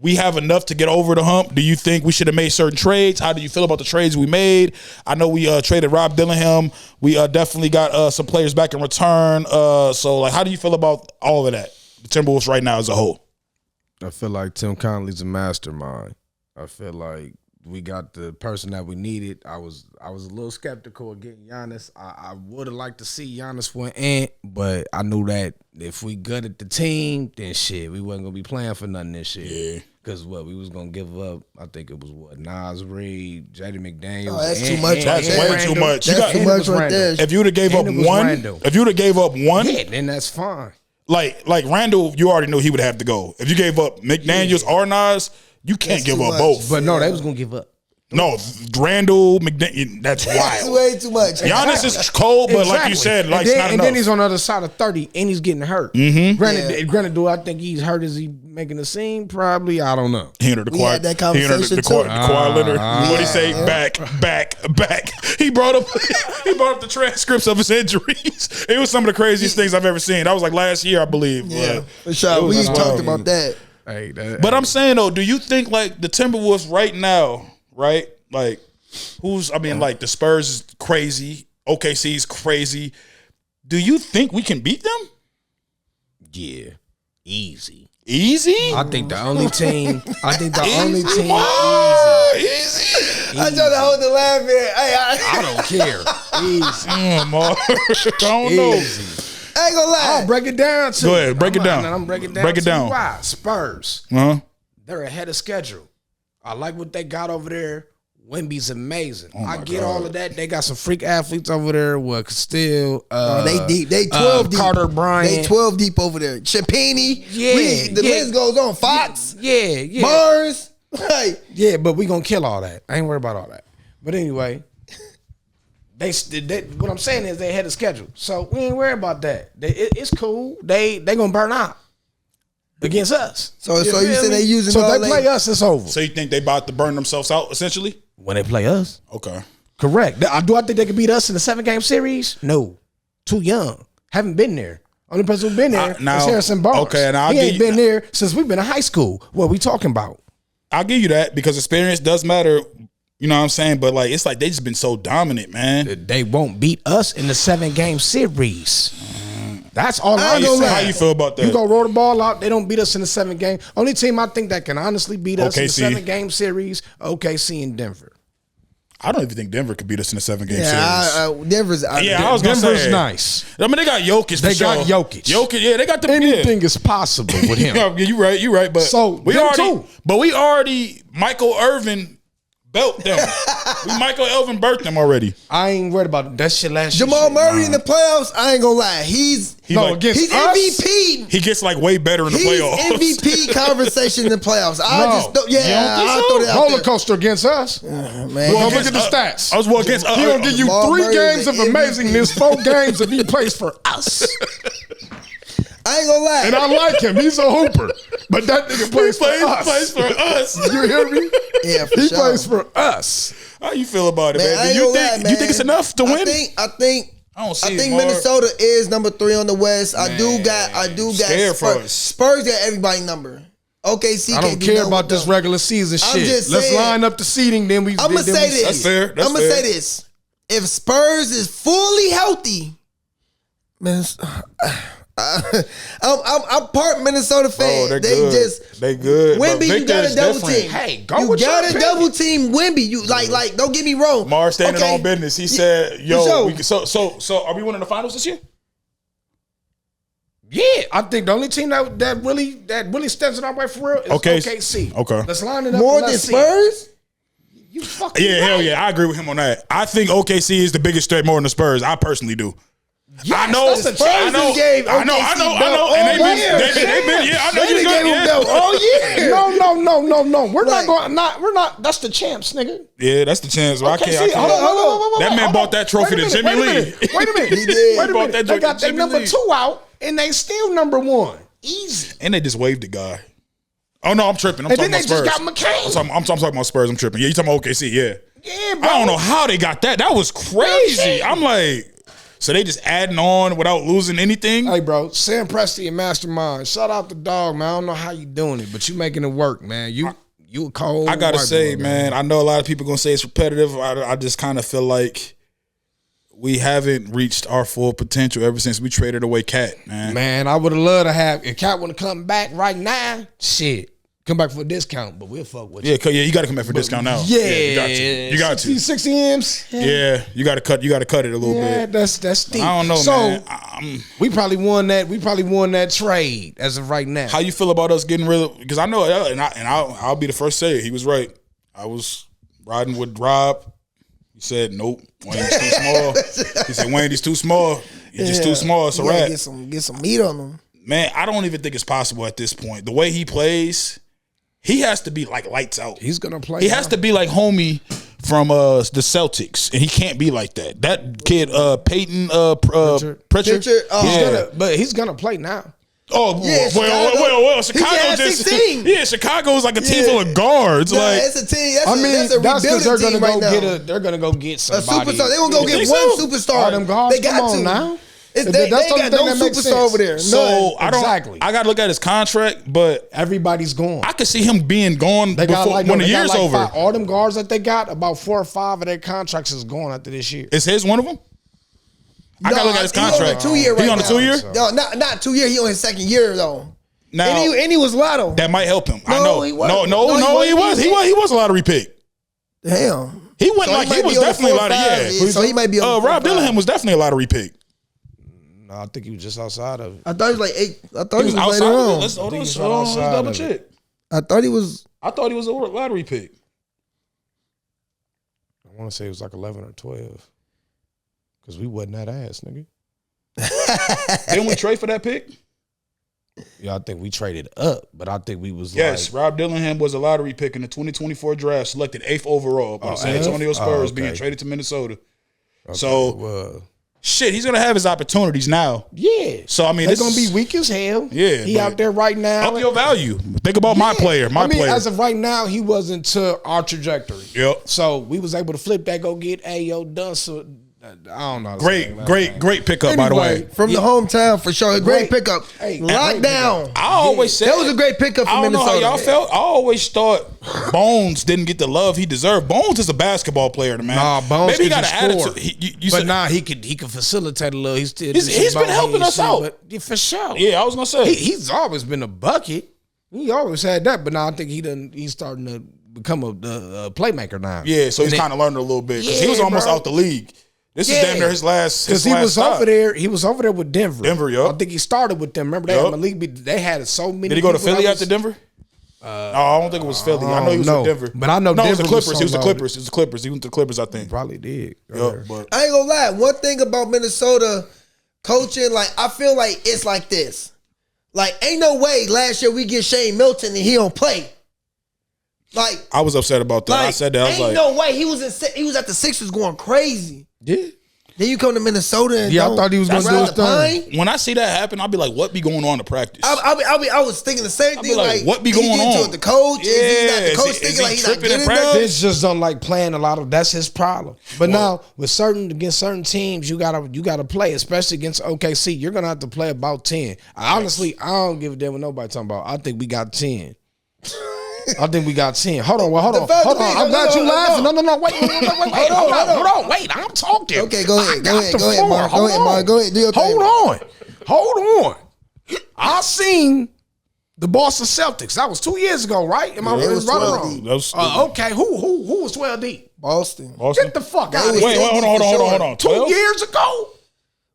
Speaker 1: we have enough to get over the hump? Do you think we should have made certain trades? How do you feel about the trades we made? I know we traded Rob Dillingham. We definitely got some players back in return. So, like, how do you feel about all of that? The Timberwolves right now as a whole.
Speaker 2: I feel like Tim Connolly's a mastermind. I feel like we got the person that we needed. I was a little skeptical of getting Giannis. I would have liked to see Giannis for an Ant, but I knew that if we gutted the team, then shit, we wasn't gonna be playing for nothing this year.
Speaker 1: Yeah.
Speaker 2: Because we was gonna give up. I think it was Nas Reed, Jaden McDaniels.
Speaker 3: Oh, that's too much.
Speaker 1: That's way too much.
Speaker 3: That's too much right there.
Speaker 1: If you would have gave up one,
Speaker 2: yeah, then that's fine.
Speaker 1: Like Randall, you already knew he would have to go. If you gave up McDaniels or Nas, you can't give up both.
Speaker 2: But no, they was gonna give up.
Speaker 1: No, Randall, McDaniels, that's wild.
Speaker 3: That's way too much.
Speaker 1: Giannis is cold, but like you said, like it's not enough.
Speaker 2: And then he's on the other side of 30, and he's getting hurt.
Speaker 1: Mm-hmm.
Speaker 2: Granted, do I think he's hurt? Is he making a scene? Probably, I don't know.
Speaker 1: He entered the quiet.
Speaker 3: That conversation too.
Speaker 1: Kawhi Leonard. What he say? Back. He brought up the transcripts of his injuries. It was some of the craziest things I've ever seen. That was like last year, I believe.
Speaker 3: Yeah, for sure. We talked about that.
Speaker 1: But I'm saying though, do you think like the Timberwolves right now, right? Like, like the Spurs is crazy. OKC's crazy. Do you think we can beat them?
Speaker 2: Yeah, easy.
Speaker 1: Easy?
Speaker 2: I think the only team. Easy.
Speaker 3: I tried to hold the laugh here.
Speaker 2: I don't care. Easy.
Speaker 1: I don't know.
Speaker 3: I ain't gonna lie.
Speaker 2: I'll break it down to
Speaker 1: Go ahead, break it down.
Speaker 2: I'm breaking down.
Speaker 1: Break it down.
Speaker 2: Why? Spurs.
Speaker 1: Uh-huh.
Speaker 2: They're ahead of schedule. I like what they got over there. Wemby's amazing.
Speaker 1: Oh
Speaker 2: I
Speaker 1: my
Speaker 2: get
Speaker 1: God.
Speaker 2: all of that. They got some freak athletes over there. What still?
Speaker 3: They deep. They 12 deep.
Speaker 2: Carter Bryant.
Speaker 3: They 12 deep over there. Champagny.
Speaker 2: Yeah,
Speaker 3: The list goes on. Fox.
Speaker 2: Yeah.
Speaker 3: Barnes. Like,
Speaker 2: Yeah, but we gonna kill all that. I ain't worried about all that. But anyway, they what I'm saying is they had a schedule, so we ain't worried about that. It's cool. They gonna burn out against us.
Speaker 3: So you
Speaker 2: feel
Speaker 3: saying
Speaker 2: me?
Speaker 3: they using
Speaker 2: So
Speaker 3: all
Speaker 2: they play us, it's over.
Speaker 1: So you think they about to burn themselves out essentially?
Speaker 2: When they play us,
Speaker 1: Okay.
Speaker 2: correct. Do I think they could beat us in the 7-game series? No, too young. Haven't been there. Only person who been there
Speaker 1: now-
Speaker 2: is Harrison Barnes.
Speaker 1: okay, now I'll
Speaker 2: he
Speaker 1: give
Speaker 2: ain't
Speaker 1: you-
Speaker 2: been there since we've been in high school. What we talking about?
Speaker 1: I'll give you that because experience does matter. You know what I'm saying? But like, it's like they just been so dominant, man.
Speaker 2: They won't beat us in the 7-game series. That's all
Speaker 3: I
Speaker 2: I'm
Speaker 3: ain't gonna
Speaker 2: saying.
Speaker 3: lie.
Speaker 1: How you feel about that?
Speaker 2: You go roll the ball out. They don't beat us in the 7-game. Only team I think that can honestly beat us in the
Speaker 1: OKC.
Speaker 2: 7-game series, OKC and Denver.
Speaker 1: I don't even think Denver could beat us in a 7-game
Speaker 3: yeah,
Speaker 1: series.
Speaker 3: Denver's.
Speaker 1: Yeah, I was gonna
Speaker 2: Denver's
Speaker 1: say
Speaker 2: nice.
Speaker 1: I mean, they got Jokic.
Speaker 2: They
Speaker 1: for
Speaker 2: got
Speaker 1: sure.
Speaker 2: Jokic.
Speaker 1: Yeah, they got the
Speaker 2: Anything is possible with him.
Speaker 1: Yeah, you right. But
Speaker 2: So,
Speaker 1: we
Speaker 2: them
Speaker 1: already,
Speaker 2: too.
Speaker 1: but we already Michael Irvin belt them. We Michael Irvin birthed them already.
Speaker 2: I ain't worried about that shit last year.
Speaker 3: Jamal Murray in the playoffs. I ain't gonna lie. He's
Speaker 2: against
Speaker 3: he's
Speaker 2: us?
Speaker 3: MVP.
Speaker 1: He gets like way better in the
Speaker 3: He's
Speaker 1: playoffs.
Speaker 3: MVP conversation in the playoffs. I
Speaker 2: No.
Speaker 3: just don't,
Speaker 1: You don't think
Speaker 3: I
Speaker 1: so?
Speaker 3: throw that out
Speaker 2: Roller
Speaker 3: there.
Speaker 2: coast against us.
Speaker 3: Man,
Speaker 2: Well, look
Speaker 1: against
Speaker 2: at the
Speaker 1: us.
Speaker 2: stats.
Speaker 1: I was well against.
Speaker 2: He gonna give you
Speaker 3: Jamal
Speaker 2: 3
Speaker 3: Murray
Speaker 2: games
Speaker 3: is
Speaker 2: of
Speaker 3: an
Speaker 2: amazingness, 4 games if he plays for us.
Speaker 3: I ain't gonna lie.
Speaker 2: And I like him. He's a hooper. But that nigga plays for us.
Speaker 1: plays for us.
Speaker 2: You hear me?
Speaker 3: Yeah, for
Speaker 2: He
Speaker 3: sure.
Speaker 2: plays for us.
Speaker 1: How you feel about it,
Speaker 3: Man, I
Speaker 1: man?
Speaker 3: ain't
Speaker 1: Do you
Speaker 3: gonna
Speaker 1: think
Speaker 3: lie,
Speaker 1: you think it's
Speaker 3: man.
Speaker 1: enough to win?
Speaker 3: I
Speaker 1: don't see it,
Speaker 3: think
Speaker 1: Mark.
Speaker 3: Minnesota is number 3 on the West. I do got
Speaker 1: scared for
Speaker 3: Spurs.
Speaker 1: us.
Speaker 3: Spurs got everybody number. OKC
Speaker 2: I
Speaker 3: can't
Speaker 2: don't
Speaker 3: do
Speaker 2: care
Speaker 3: nothing
Speaker 2: about
Speaker 3: with
Speaker 2: this
Speaker 3: them.
Speaker 2: regular season
Speaker 3: I'm
Speaker 2: shit.
Speaker 3: just
Speaker 2: Let's
Speaker 3: saying.
Speaker 2: line up the seating, then we.
Speaker 3: I'm gonna
Speaker 2: then
Speaker 3: say
Speaker 2: we-
Speaker 3: this.
Speaker 1: That's fair. That's
Speaker 3: I'm gonna
Speaker 1: fair.
Speaker 3: say this. If Spurs is fully healthy, man, I'm part Minnesota fan.
Speaker 1: they're
Speaker 3: They
Speaker 1: good.
Speaker 3: just
Speaker 1: They good. But
Speaker 3: Wemby, you
Speaker 1: Victor
Speaker 3: got
Speaker 1: is
Speaker 3: to double
Speaker 1: different.
Speaker 3: team.
Speaker 2: Hey, go
Speaker 3: you
Speaker 2: with your
Speaker 3: got to
Speaker 2: opinion.
Speaker 3: double team Wemby. You like. Don't get me wrong.
Speaker 1: Mar standing
Speaker 3: Okay.
Speaker 1: on business. He said, "Yo,
Speaker 3: sure.
Speaker 1: we can, so are we winning the finals this year?"
Speaker 2: Yeah, I think the only team that really stands in our way for real is OKC.
Speaker 1: Okay.
Speaker 2: Let's line it up.
Speaker 3: More
Speaker 2: and
Speaker 3: than
Speaker 2: let's see.
Speaker 3: Spurs.
Speaker 2: You fucking
Speaker 1: Yeah, hell
Speaker 2: right.
Speaker 1: yeah, I agree with him on that. I think OKC is the biggest threat more than the Spurs. I personally do.
Speaker 2: Yes,
Speaker 1: I know,
Speaker 2: that's a
Speaker 3: Spurs
Speaker 1: I know,
Speaker 3: gave
Speaker 1: I know,
Speaker 3: OKC
Speaker 1: I know,
Speaker 3: belt
Speaker 1: and
Speaker 3: all
Speaker 1: they've been,
Speaker 3: year.
Speaker 1: they've been, yeah, I know
Speaker 3: They
Speaker 1: you
Speaker 3: gave
Speaker 1: good,
Speaker 3: him
Speaker 1: yeah.
Speaker 3: belt all year.
Speaker 2: No. We're
Speaker 3: Like-
Speaker 2: we're not. That's the champs, nigga.
Speaker 1: Yeah, that's the chance. I
Speaker 2: Okay,
Speaker 1: can't.
Speaker 2: see, hold on.
Speaker 1: That man
Speaker 2: hold
Speaker 1: bought
Speaker 2: on.
Speaker 1: that trophy
Speaker 2: Wait a
Speaker 1: to
Speaker 2: minute,
Speaker 1: Jimmy
Speaker 2: wait a
Speaker 1: Lee.
Speaker 2: minute, Wait a minute.
Speaker 3: He did.
Speaker 2: Wait a
Speaker 1: Bought
Speaker 2: minute.
Speaker 1: that
Speaker 2: They
Speaker 1: joint
Speaker 2: got
Speaker 1: to
Speaker 2: their
Speaker 1: Jimmy
Speaker 2: number
Speaker 1: Lee.
Speaker 2: 2 out, and they still number 1. Easy.
Speaker 1: And they just waved the guy. Oh no, I'm tripping. I'm
Speaker 2: And
Speaker 1: talking
Speaker 2: then
Speaker 1: about
Speaker 2: they just
Speaker 1: Spurs.
Speaker 2: got McCain.
Speaker 1: I'm talking about Spurs. I'm tripping. Yeah, you talking about OKC? Yeah.
Speaker 2: Yeah, bro.
Speaker 1: I don't know how they got that. That was crazy. I'm like, so they just adding on without losing anything.
Speaker 2: Hey, bro, Sam Presti and Mastermind. Shout out the dog, man. I don't know how you doing it, but you making it work, man. You a cold.
Speaker 1: I gotta
Speaker 2: white
Speaker 1: say,
Speaker 2: boy,
Speaker 1: man, I know a lot of people gonna say it's repetitive. I just kind of feel like we haven't reached our full potential ever since we traded away Cat, man.
Speaker 2: Man, I would have loved to have if Cat want to come back right now. Shit, come back for a discount, but we'll fuck with you.
Speaker 1: Yeah, you got to come back for discount now. you got to. You got
Speaker 2: 60 M's.
Speaker 1: Yeah, you got to cut. You got to cut it a little
Speaker 2: Yeah,
Speaker 1: bit.
Speaker 2: that's deep.
Speaker 1: I don't know,
Speaker 2: so,
Speaker 1: man.
Speaker 2: we probably won that. We probably won that trade as of right now.
Speaker 1: How you feel about us getting rid of? Because I know, and I'll be the first to say it. He was right. I was riding with Rob. He said, "Nope, Wendy's too small." He said, "Wendy's too small. It's just too small. It's a
Speaker 3: You gotta
Speaker 1: rat."
Speaker 3: get some meat on them.
Speaker 1: Man, I don't even think it's possible at this point. The way he plays, he has to be like lights out.
Speaker 2: He's gonna play.
Speaker 1: He has to be like homie from the Celtics, and he can't be like that. That kid, Peyton Pritchard.
Speaker 3: Pritchard,
Speaker 1: Yeah.
Speaker 2: but he's gonna play now.
Speaker 1: Oh,
Speaker 3: Yeah,
Speaker 1: well,
Speaker 3: Chicago.
Speaker 1: Chicago
Speaker 3: He
Speaker 1: just
Speaker 3: 16.
Speaker 1: yeah, Chicago's like a team
Speaker 3: Yeah.
Speaker 1: full of guards.
Speaker 3: Nah,
Speaker 1: like
Speaker 3: it's a team. That's
Speaker 2: I mean,
Speaker 3: that's a
Speaker 2: that's because
Speaker 3: rebuilding
Speaker 2: they're
Speaker 3: team
Speaker 2: gonna
Speaker 3: right
Speaker 2: go
Speaker 3: now.
Speaker 2: get they're gonna go get
Speaker 3: A
Speaker 2: somebody.
Speaker 3: superstar. They gonna go
Speaker 1: You
Speaker 3: get
Speaker 1: think
Speaker 3: one
Speaker 1: so?
Speaker 3: superstar.
Speaker 2: All them guards,
Speaker 3: They got
Speaker 2: come on
Speaker 3: to
Speaker 2: now.
Speaker 3: It's,
Speaker 2: That's
Speaker 3: they
Speaker 2: the only
Speaker 3: got
Speaker 2: thing
Speaker 3: no
Speaker 2: that makes
Speaker 3: superstar
Speaker 2: sense.
Speaker 3: over there.
Speaker 1: so,
Speaker 3: None.
Speaker 1: I don't.
Speaker 2: Exactly.
Speaker 1: I got to look at his contract, but
Speaker 2: Everybody's gone.
Speaker 1: I could see him being gone
Speaker 2: They got
Speaker 1: before
Speaker 2: like
Speaker 1: when the
Speaker 2: they got
Speaker 1: year's
Speaker 2: like
Speaker 1: over.
Speaker 2: all them guards that they got, about 4 or 5 of their contracts is gone after this year.
Speaker 1: Is his one of them? I gotta look at his contract.
Speaker 3: He on a 2-year right
Speaker 1: He on a
Speaker 3: now.
Speaker 1: 2-year?
Speaker 2: So.
Speaker 3: No, not 2 year. He on his second year though.
Speaker 1: Now
Speaker 3: And he was Lotto.
Speaker 1: that might help him. I
Speaker 3: No,
Speaker 1: know.
Speaker 3: he wasn't.
Speaker 1: No, he was. He was a lottery pick.
Speaker 3: Damn.
Speaker 1: He went
Speaker 3: So
Speaker 1: like he
Speaker 3: might
Speaker 1: was
Speaker 3: be on the
Speaker 1: definitely a
Speaker 3: 4 or
Speaker 1: lottery.
Speaker 3: 5.
Speaker 1: Yeah.
Speaker 3: So he might be on the 4 or
Speaker 1: Rob
Speaker 3: 5.
Speaker 1: Dillingham was definitely a lottery pick.
Speaker 2: No, I think he was just outside of it.
Speaker 3: I thought he was like 8. I thought
Speaker 1: He
Speaker 3: he
Speaker 1: was
Speaker 3: was
Speaker 1: outside
Speaker 3: later
Speaker 1: of it.
Speaker 3: on.
Speaker 1: Let's hold on.
Speaker 2: he's
Speaker 1: Hold on,
Speaker 2: outside
Speaker 1: double
Speaker 2: of
Speaker 1: check.
Speaker 3: I thought he was.
Speaker 1: I thought he was a lottery pick.
Speaker 2: want to say it was like 11 or 12. Because we wasn't that ass, nigga.
Speaker 1: Didn't we trade for that pick?
Speaker 2: Yeah, I think we traded up, but I think we was
Speaker 1: Yes,
Speaker 2: like...
Speaker 1: Rob Dillingham was a lottery pick in the 2024 draft, selected 8th overall by San Antonio Spurs, being traded to Minnesota. Okay, so, shit, he's going to have his opportunities now.
Speaker 2: Yeah.
Speaker 1: So, I mean,
Speaker 2: they're going to be weak as hell.
Speaker 1: Yeah.
Speaker 2: He out there right now.
Speaker 1: Up your value. Think about my player.
Speaker 2: As of right now, he wasn't to our trajectory.
Speaker 1: Yep.
Speaker 2: So, we was able to flip that, go get Ayo Dunson. I don't know.
Speaker 1: Great pickup, by the way.
Speaker 3: From the hometown, for sure. Great pickup.
Speaker 2: Hey,
Speaker 3: Lockdown.
Speaker 1: I always said
Speaker 3: that was a great pickup for Minnesota.
Speaker 1: I don't know how y'all felt. I always thought Bones didn't get the love he deserved. Bones is a basketball player, man.
Speaker 2: Nah, Bones
Speaker 1: maybe he got an
Speaker 2: score.
Speaker 1: attitude.
Speaker 2: He could facilitate a little. He's
Speaker 1: been helping us out.
Speaker 2: But for sure.
Speaker 1: Yeah, I was gonna say
Speaker 2: he's always been a bucket. He always had that, but now I think he's starting to become a playmaker now.
Speaker 1: Yeah, so he's kind of learning a little bit because he was almost out the league. This is damn near his last.
Speaker 2: Because he was over there. He was over there with Denver.
Speaker 1: Yo.
Speaker 2: I think he started with them. Remember they had Malik? They had so many.
Speaker 1: Did he go to Philly after Denver? No, I don't think it was Philly. I know he was with Denver,
Speaker 2: but I know
Speaker 1: Denver
Speaker 2: it was
Speaker 1: the Clippers. He was the Clippers. He went to the Clippers, I think.
Speaker 2: Probably did.
Speaker 1: Yep, but
Speaker 3: I ain't gonna lie. One thing about Minnesota coaching, like I feel like it's like this. Like ain't no way last year we get Shane Milton and he don't play. Like
Speaker 1: I was upset about that. I said that. I was
Speaker 3: ain't
Speaker 1: like,
Speaker 3: no way he was at the Sixers going crazy.
Speaker 2: Yeah.
Speaker 3: Then you come to Minnesota and
Speaker 2: I thought he was going to do his thing.
Speaker 1: When I see that happen, I'll be like, what be going on to practice?
Speaker 3: I was thinking the same thing. Like,
Speaker 1: what be going on?
Speaker 3: With the coach?
Speaker 1: Yeah.
Speaker 3: Is he not the coach
Speaker 1: is
Speaker 3: thinking like he's not
Speaker 1: tripping
Speaker 3: getting
Speaker 1: in practice?
Speaker 2: Vince just don't like playing a lot of. That's his problem. But now with against certain teams, you gotta play, especially against OKC. You're gonna have to play about 10. Honestly, I don't give a damn what nobody talking about. I think we got 10. I think we got 10. Hold on. I'm glad you laughing. No. Wait. Hold on. Wait, I'm talking.
Speaker 3: Okay, go ahead, Mark. Go ahead. Do your thing.
Speaker 2: Hold on. I seen the Boston Celtics. That was 2 years ago, right? Am I right or wrong? Okay. Who was 12 deep?
Speaker 3: Boston.
Speaker 2: Get the fuck out of here.
Speaker 1: Wait, hold on.
Speaker 2: 2 years ago?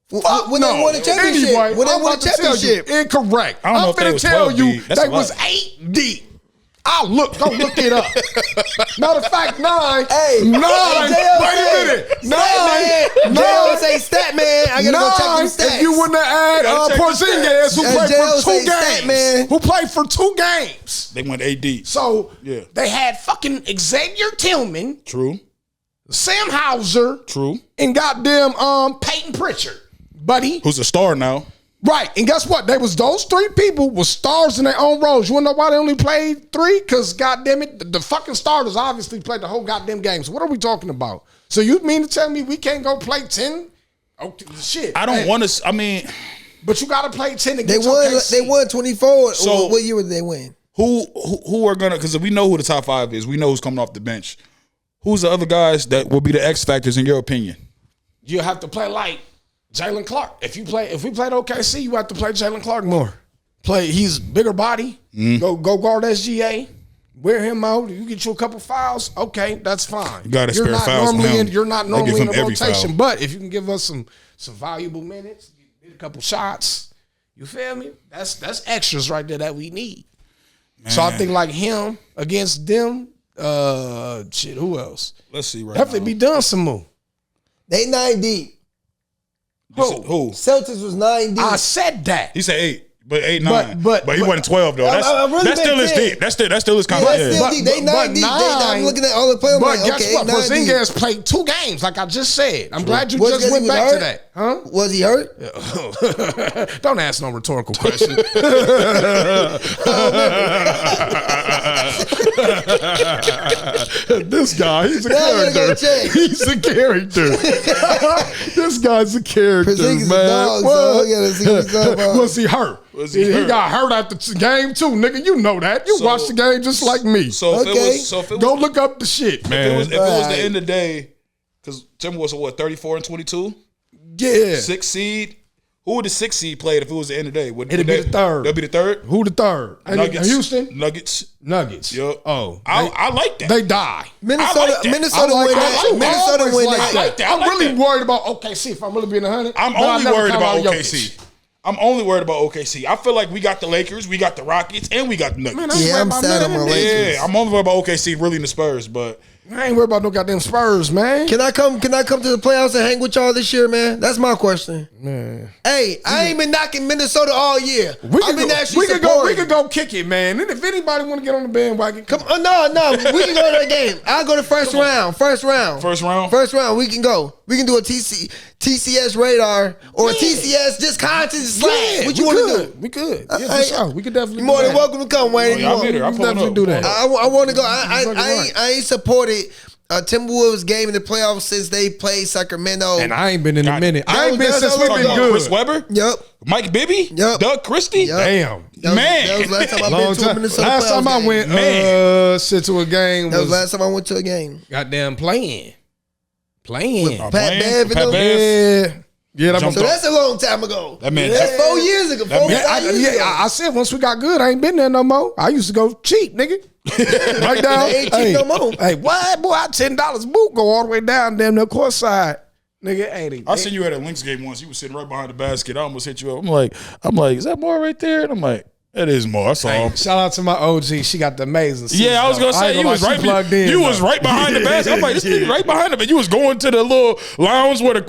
Speaker 3: When they won the championship.
Speaker 2: Anyway,
Speaker 3: when they won the championship.
Speaker 2: Incorrect.
Speaker 1: I don't know if they
Speaker 2: finna
Speaker 1: was
Speaker 2: tell
Speaker 1: 12
Speaker 2: you
Speaker 1: deep. That's
Speaker 2: they
Speaker 1: a
Speaker 2: was
Speaker 1: lot.
Speaker 2: 8 deep. Go look it up. Matter of fact, 9.
Speaker 3: Hey,
Speaker 2: 9.
Speaker 3: JL
Speaker 2: Wait a minute. 9.
Speaker 3: JL say stat man. I gotta go check them stats.
Speaker 2: If you wouldn't have had Porzingis, who played for 2 games. Who played for 2 games.
Speaker 1: They went AD.
Speaker 2: So they had fucking Xavier Tillman.
Speaker 1: True.
Speaker 2: Sam Hauser.
Speaker 1: True.
Speaker 2: And goddamn Peyton Pritchard. Buddy.
Speaker 1: Who's a star now.
Speaker 2: Right, and guess what? Those 3 people were stars in their own roles. You wanna know why they only played 3? Because goddamn it, the fucking starters obviously played the whole goddamn game. So what are we talking about? So you mean to tell me we can't go play 10? Okay, shit.
Speaker 1: I don't want to. I mean,
Speaker 2: but you got to play 10 against OKC.
Speaker 3: They won 24.
Speaker 1: So
Speaker 3: what year did they win?
Speaker 1: Who are gonna? Because we know who the top 5 is. We know who's coming off the bench. Who's the other guys that will be the X factors in your opinion?
Speaker 2: You have to play like Jalen Clark. If we played OKC, you have to play Jalen Clark more. He's bigger body. Go guard SGA. Wear him out. You get you a couple fouls. Okay, that's fine.
Speaker 1: You got to spare fouls.
Speaker 2: You're not normally in a rotation,
Speaker 1: foul.
Speaker 2: But if you can give us some valuable minutes, get a couple shots. You feel me? That's extras right there that we need. Man. So I think like him against them. Who else?
Speaker 1: Let's see.
Speaker 2: Definitely be done some more.
Speaker 3: They 9 deep.
Speaker 1: Who?
Speaker 3: Celtics was 9 deep.
Speaker 2: I said that.
Speaker 1: He said 8, but 8, 9.
Speaker 2: But
Speaker 1: he wasn't 12 though. That still is deep. That still is kind of
Speaker 3: deep. They 9 deep. I'm looking at all the players.
Speaker 2: But guess what? Porzingis played 2 games, like I just said. I'm glad you just went back to that. Huh?
Speaker 3: Was he hurt?
Speaker 2: Don't ask no rhetorical question. This guy, he's a character. He's a character. This guy's a character, man. Was he hurt? He got hurt at the game too, nigga. You know that. You watched the game just like me.
Speaker 1: So if it was,
Speaker 2: go look up the shit, man.
Speaker 1: If it was the end of the day, because Timberwolves are 34-22?
Speaker 2: Yeah.
Speaker 1: 6 seed. Who would the 6 seed play if it was the end of the day?
Speaker 2: It'd be the third.
Speaker 1: That'd be the third?
Speaker 2: Who the third?
Speaker 1: Nuggets.
Speaker 2: Houston?
Speaker 1: Nuggets.
Speaker 2: Yep. Oh.
Speaker 1: I like that.
Speaker 2: They die.
Speaker 3: Minnesota win that. Minnesota win that.
Speaker 1: I like that.
Speaker 2: I'm really worried about OKC if I'm really being 100.
Speaker 1: I'm only worried about OKC. I'm only worried about OKC. I feel like we got the Lakers, we got the Rockets, and we got the Nuggets.
Speaker 3: I'm sad on my Lakers.
Speaker 1: Yeah, I'm only worried about OKC, really, in the Spurs. But
Speaker 2: I ain't worried about no goddamn Spurs, man.
Speaker 3: Can I come to the playoffs and hang with y'all this year, man? That's my question.
Speaker 2: Man.
Speaker 3: Hey, I ain't been knocking Minnesota all year.
Speaker 2: We could go kick it, man. And if anybody want to get on the bandwagon,
Speaker 3: come on. No, we can go to the game. I'll go to first round. First round, we can go. We can do a TCS radar or a TCS just content slide.
Speaker 2: Yeah,
Speaker 3: what you want to do?
Speaker 2: We could. Yeah, for sure. We could definitely.
Speaker 3: More than welcome to come, Wayne.
Speaker 1: Y'all be there. I'll
Speaker 2: definitely do that.
Speaker 3: I want to go. I ain't supported Timberwolves game in the playoffs since they played Sacramento.
Speaker 2: And I ain't been in a minute. I ain't been since we've been good.
Speaker 1: Chris Webber?
Speaker 3: Yep.
Speaker 1: Mike Bibby?
Speaker 3: Yep.
Speaker 1: Doug Christie?
Speaker 2: Yep.
Speaker 1: Damn.
Speaker 3: That was last time I've been to a Minnesota
Speaker 2: Last time I went to a game
Speaker 3: that was last time I went to a game.
Speaker 2: Goddamn playing.
Speaker 3: Pat Bev.
Speaker 2: Yeah,
Speaker 3: so that's a long time ago.
Speaker 1: That man,
Speaker 3: that's 4 years ago. 5 years ago.
Speaker 2: I said once we got good, I ain't been there no more. I used to go cheap, nigga. Right down.
Speaker 3: They ain't cheap no more.
Speaker 2: Hey, what? Boy, I $10 boot go all the way down damn the court side. Nigga, ain't
Speaker 1: I seen you at a Lynx game once. You was sitting right behind the basket. I almost hit you up. I'm like, is that more right there? And I'm like, it is more. I saw him.
Speaker 2: Shout out to my OG. She got the amazing seats,
Speaker 1: I was gonna say you was right plugged in. You was right behind the basket. I'm like, this nigga right behind him. And you was going to the little lounge where the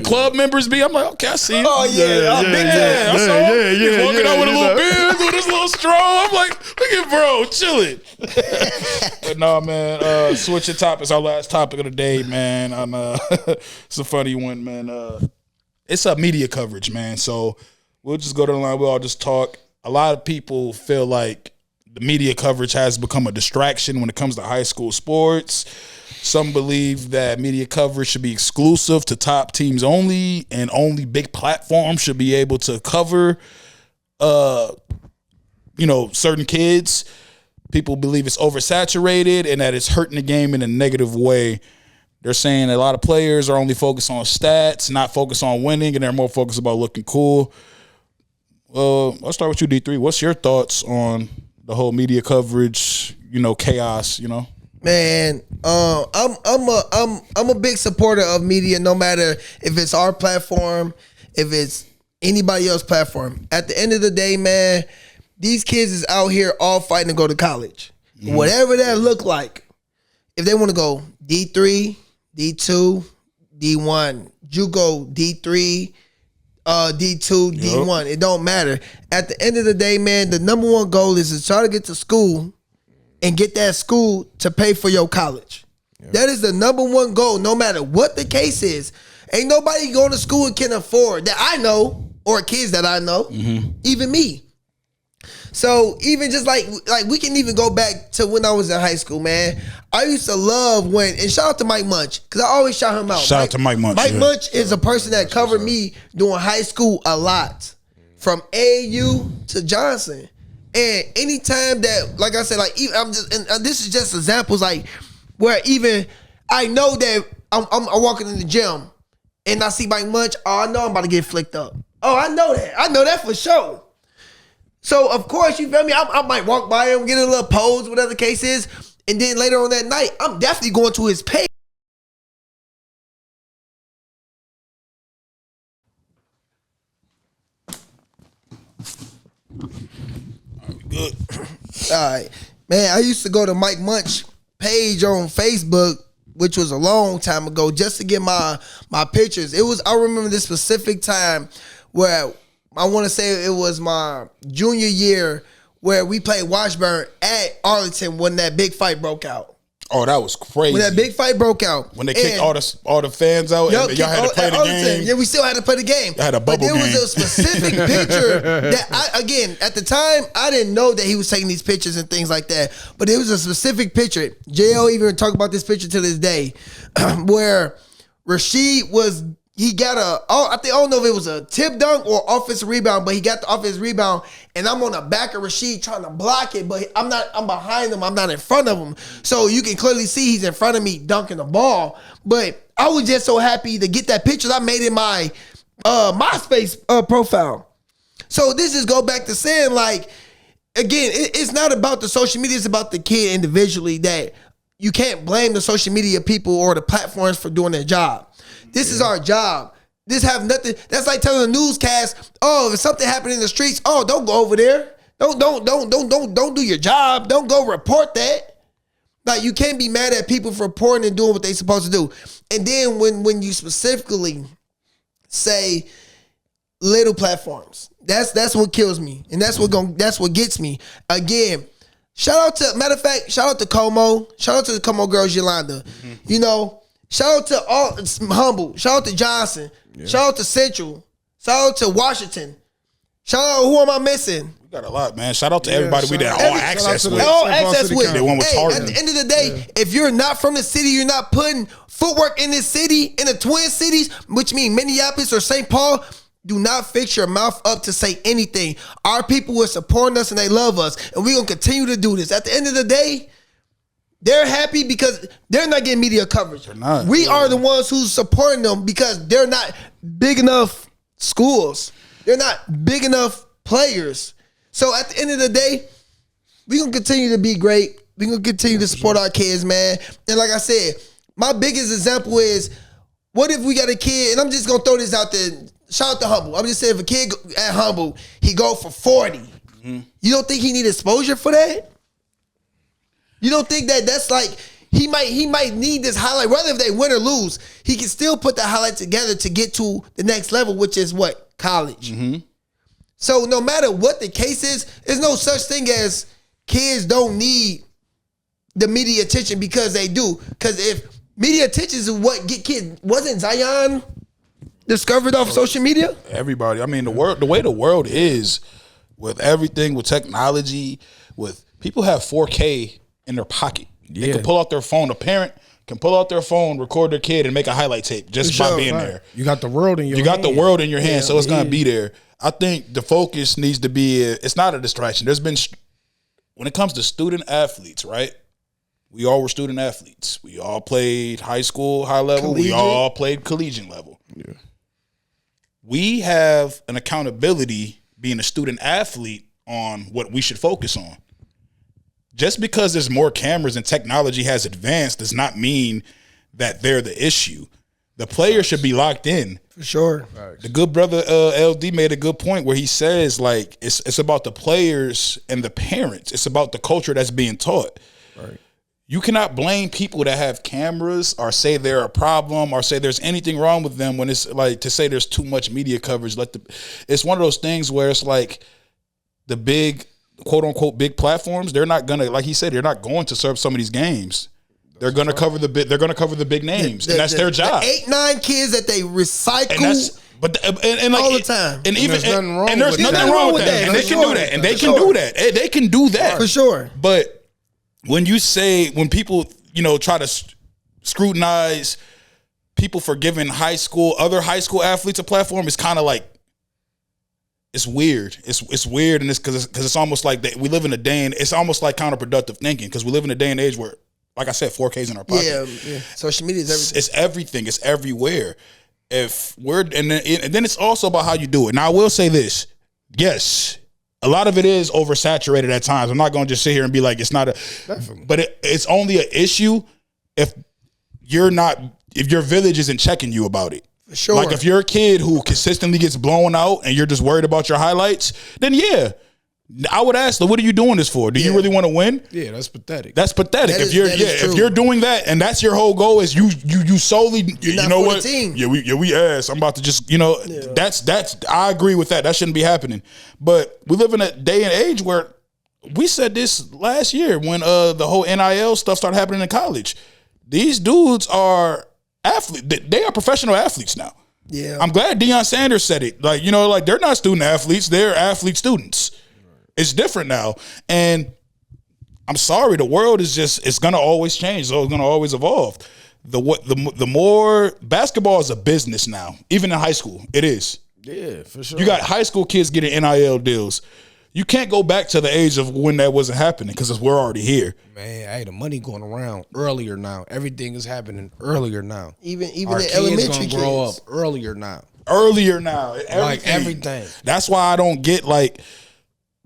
Speaker 1: club members be. I'm like, okay, I see you.
Speaker 3: Oh yeah, big time.
Speaker 1: I saw him. He was walking out with a little beard, with his little straw. I'm like, look at bro, chilling. But no, man. Switching topics. Our last topic of the day, man. It's a funny one, man. It's a media coverage, man. So. We'll just go to the line. We'll all just talk. A lot of people feel like the media coverage has become a distraction when it comes to high school sports. Some believe that media coverage should be exclusive to top teams only, and only big platforms should be able to cover, certain kids. People believe it's oversaturated and that it's hurting the game in a negative way. They're saying a lot of players are only focused on stats, not focused on winning, and they're more focused about looking cool. Let's start with you, D3. What's your thoughts on the whole media coverage, chaos,
Speaker 3: Man, I'm a big supporter of media, no matter if it's our platform, if it's anybody else's platform. At the end of the day, man, these kids is out here all fighting to go to college. Mm-hmm. Whatever that look like. If they want to go D3, D2, D1, JUCO, D3, D2, D1. It don't matter. At the end of the day, man, the number one goal is to try to get to school and get that school to pay for your college. Yep. That is the number one goal, no matter what the case is. Ain't nobody going to school and can afford that I know, or kids that I know, even me. So even just like we can even go back to when I was in high school, man. I used to love and shout out to Mike Munch, because I always shout him out.
Speaker 1: Shout out to Mike Munch.
Speaker 3: Mike Munch is a person that covered me during high school a lot, from AU to Johnson. And anytime that, like I said, like even this is just examples, like where even I know that I'm walking in the gym and I see Mike Munch. Oh, I know I'm about to get flicked up. Oh, I know that for sure. So, of course, you feel me? I might walk by him, get a little pose, whatever the case is. And then later on that night, I'm definitely going to his page.
Speaker 1: Good.
Speaker 3: All right. Man, I used to go to Mike Munch page on Facebook, which was a long time ago, just to get my pictures. I remember this specific time where I want to say it was my junior year where we played Washburn at Arlington when that big fight broke out.
Speaker 1: Oh, that was crazy.
Speaker 3: When that big fight broke out.
Speaker 1: When they kicked all the fans out and y'all had to play the game.
Speaker 3: Yeah, we still had to play the game.
Speaker 1: I had a bubble game.
Speaker 3: But there was a specific picture that at the time, I didn't know that he was taking these pictures and things like that. But it was a specific picture. JL even talk about this picture to this day, where Rasheed he got I don't know if it was a tip dunk or offensive rebound, but he got the offensive rebound, and I'm on the back of Rasheed trying to block it, but I'm behind him, I'm not in front of him. So you can clearly see he's in front of me dunking the ball. But I was just so happy to get that picture. I made it my MySpace profile. So this just go back to saying, like, again, it's not about the social media, it's about the kid individually, that you can't blame the social media people or the platforms for doing their job. This is our job. This have nothing. That's like telling a newscast, oh, if something happened in the streets, don't go over there. Don't do your job. Don't go report that. Like, you can't be mad at people for reporting and doing what they supposed to do. And then when you specifically say little platforms, that's what kills me, and that's what gets me. Again, shout out to Como, shout out to the Como girls, Yolanda. You know, shout out to all Humble, shout out to Johnson, shout out to Central, shout out to Washington, shout out, who am I missing?
Speaker 1: Got a lot, man. Shout out to everybody we did all access with.
Speaker 3: All access with.
Speaker 1: They went with Target.
Speaker 3: At the end of the day, if you're not from the city, you're not putting footwork in this city, in the Twin Cities, which means Minneapolis or St. Paul, do not fix your mouth up to say anything. Our people are supporting us and they love us, and we're going to continue to do this. At the end of the day, they're happy because they're not getting media coverage. We are the ones who's supporting them because they're not big enough schools. They're not big enough players. So at the end of the day, we're going to continue to be great. We're going to continue to support our kids, man. And like I said, my biggest example is, what if we got a kid, and I'm just going to throw this out there, shout out to Humble. I'm just saying, if a kid at Humble, he go for 40. You don't think he need exposure for that? You don't think that's like, he might need this highlight, whether if they win or lose, he can still put the highlight together to get to the next level, which is what? College. So no matter what the case is, there's no such thing as kids don't need the media attention, because they do. Because if media attention is what get kids, wasn't Zion discovered off social media?
Speaker 1: Everybody. I mean, the way the world is, with everything, with technology, with people have 4K in their pocket. They can pull out their phone. A parent can pull out their phone, record their kid, and make a highlight tape just by being there.
Speaker 2: You got the world in your hand.
Speaker 1: You got the world in your hand, so it's going to be there. I think the focus needs to be, it's not a distraction. There's been, when it comes to student athletes, right? We all were student athletes. We all played high school, high level. We all played collegiate level. Yeah. We have an accountability being a student athlete on what we should focus on. Just because there's more cameras and technology has advanced does not mean that they're the issue. The player should be locked in.
Speaker 3: For sure.
Speaker 1: The good brother LD made a good point where he says, like, it's about the players and the parents. It's about the culture that's being taught. Right. You cannot blame people that have cameras or say they're a problem or say there's anything wrong with them when it's like, to say there's too much media coverage. It's one of those things where it's like the big, quote unquote, big platforms, they're not gonna, like he said, they're not going to serve some of these games. They're going to cover the big names, and that's their job.
Speaker 3: The 8-9 kids that they recycle, all the time.
Speaker 1: And even there's nothing wrong with that. And they can do that. And they can do that. They can do that
Speaker 3: for sure.
Speaker 1: But when people try to scrutinize people for giving other high school athletes a platform, it's kind of like, it's weird. It's weird, and it's because it's almost like we live in a day, and it's almost like counterproductive thinking, because we live in a day and age where, like I said, 4K's in our pocket.
Speaker 3: Yeah. Social media is everything.
Speaker 1: It's everything. It's everywhere. And then it's also about how you do it. Now, I will say this. Yes, a lot of it is oversaturated at times. I'm not going to just sit here and be like, it's not but it's only an issue if your village isn't checking you about it.
Speaker 3: For sure.
Speaker 1: Like, if you're a kid who consistently gets blown out and you're just worried about your highlights, then yeah, I would ask them, what are you doing this for? Do you really want to win?
Speaker 2: Yeah, that's pathetic.
Speaker 1: That's pathetic. If you're doing that and that's your whole goal is you solely,
Speaker 3: you know what?
Speaker 1: We ass. I'm about to just, that's I agree with that. That shouldn't be happening. But we live in a day and age where, we said this last year when the whole NIL stuff started happening in college. These dudes are athletes. They are professional athletes now.
Speaker 3: Yeah.
Speaker 1: I'm glad Deion Sanders said it. Like, they're not student athletes. They're athlete students. It's different now. And I'm sorry, the world is it's going to always change. So it's going to always evolve. The more basketball is a business now, even in high school, it is.
Speaker 2: Yeah, for sure.
Speaker 1: You got high school kids getting NIL deals. You can't go back to the age of when that wasn't happening, because we're already here.
Speaker 2: Man, hey, the money going around earlier now. Everything is happening earlier now.
Speaker 3: Even
Speaker 2: our
Speaker 3: the
Speaker 2: kids
Speaker 3: elementary
Speaker 2: gonna grow up earlier now.
Speaker 1: Like
Speaker 2: everything.
Speaker 1: That's why I don't get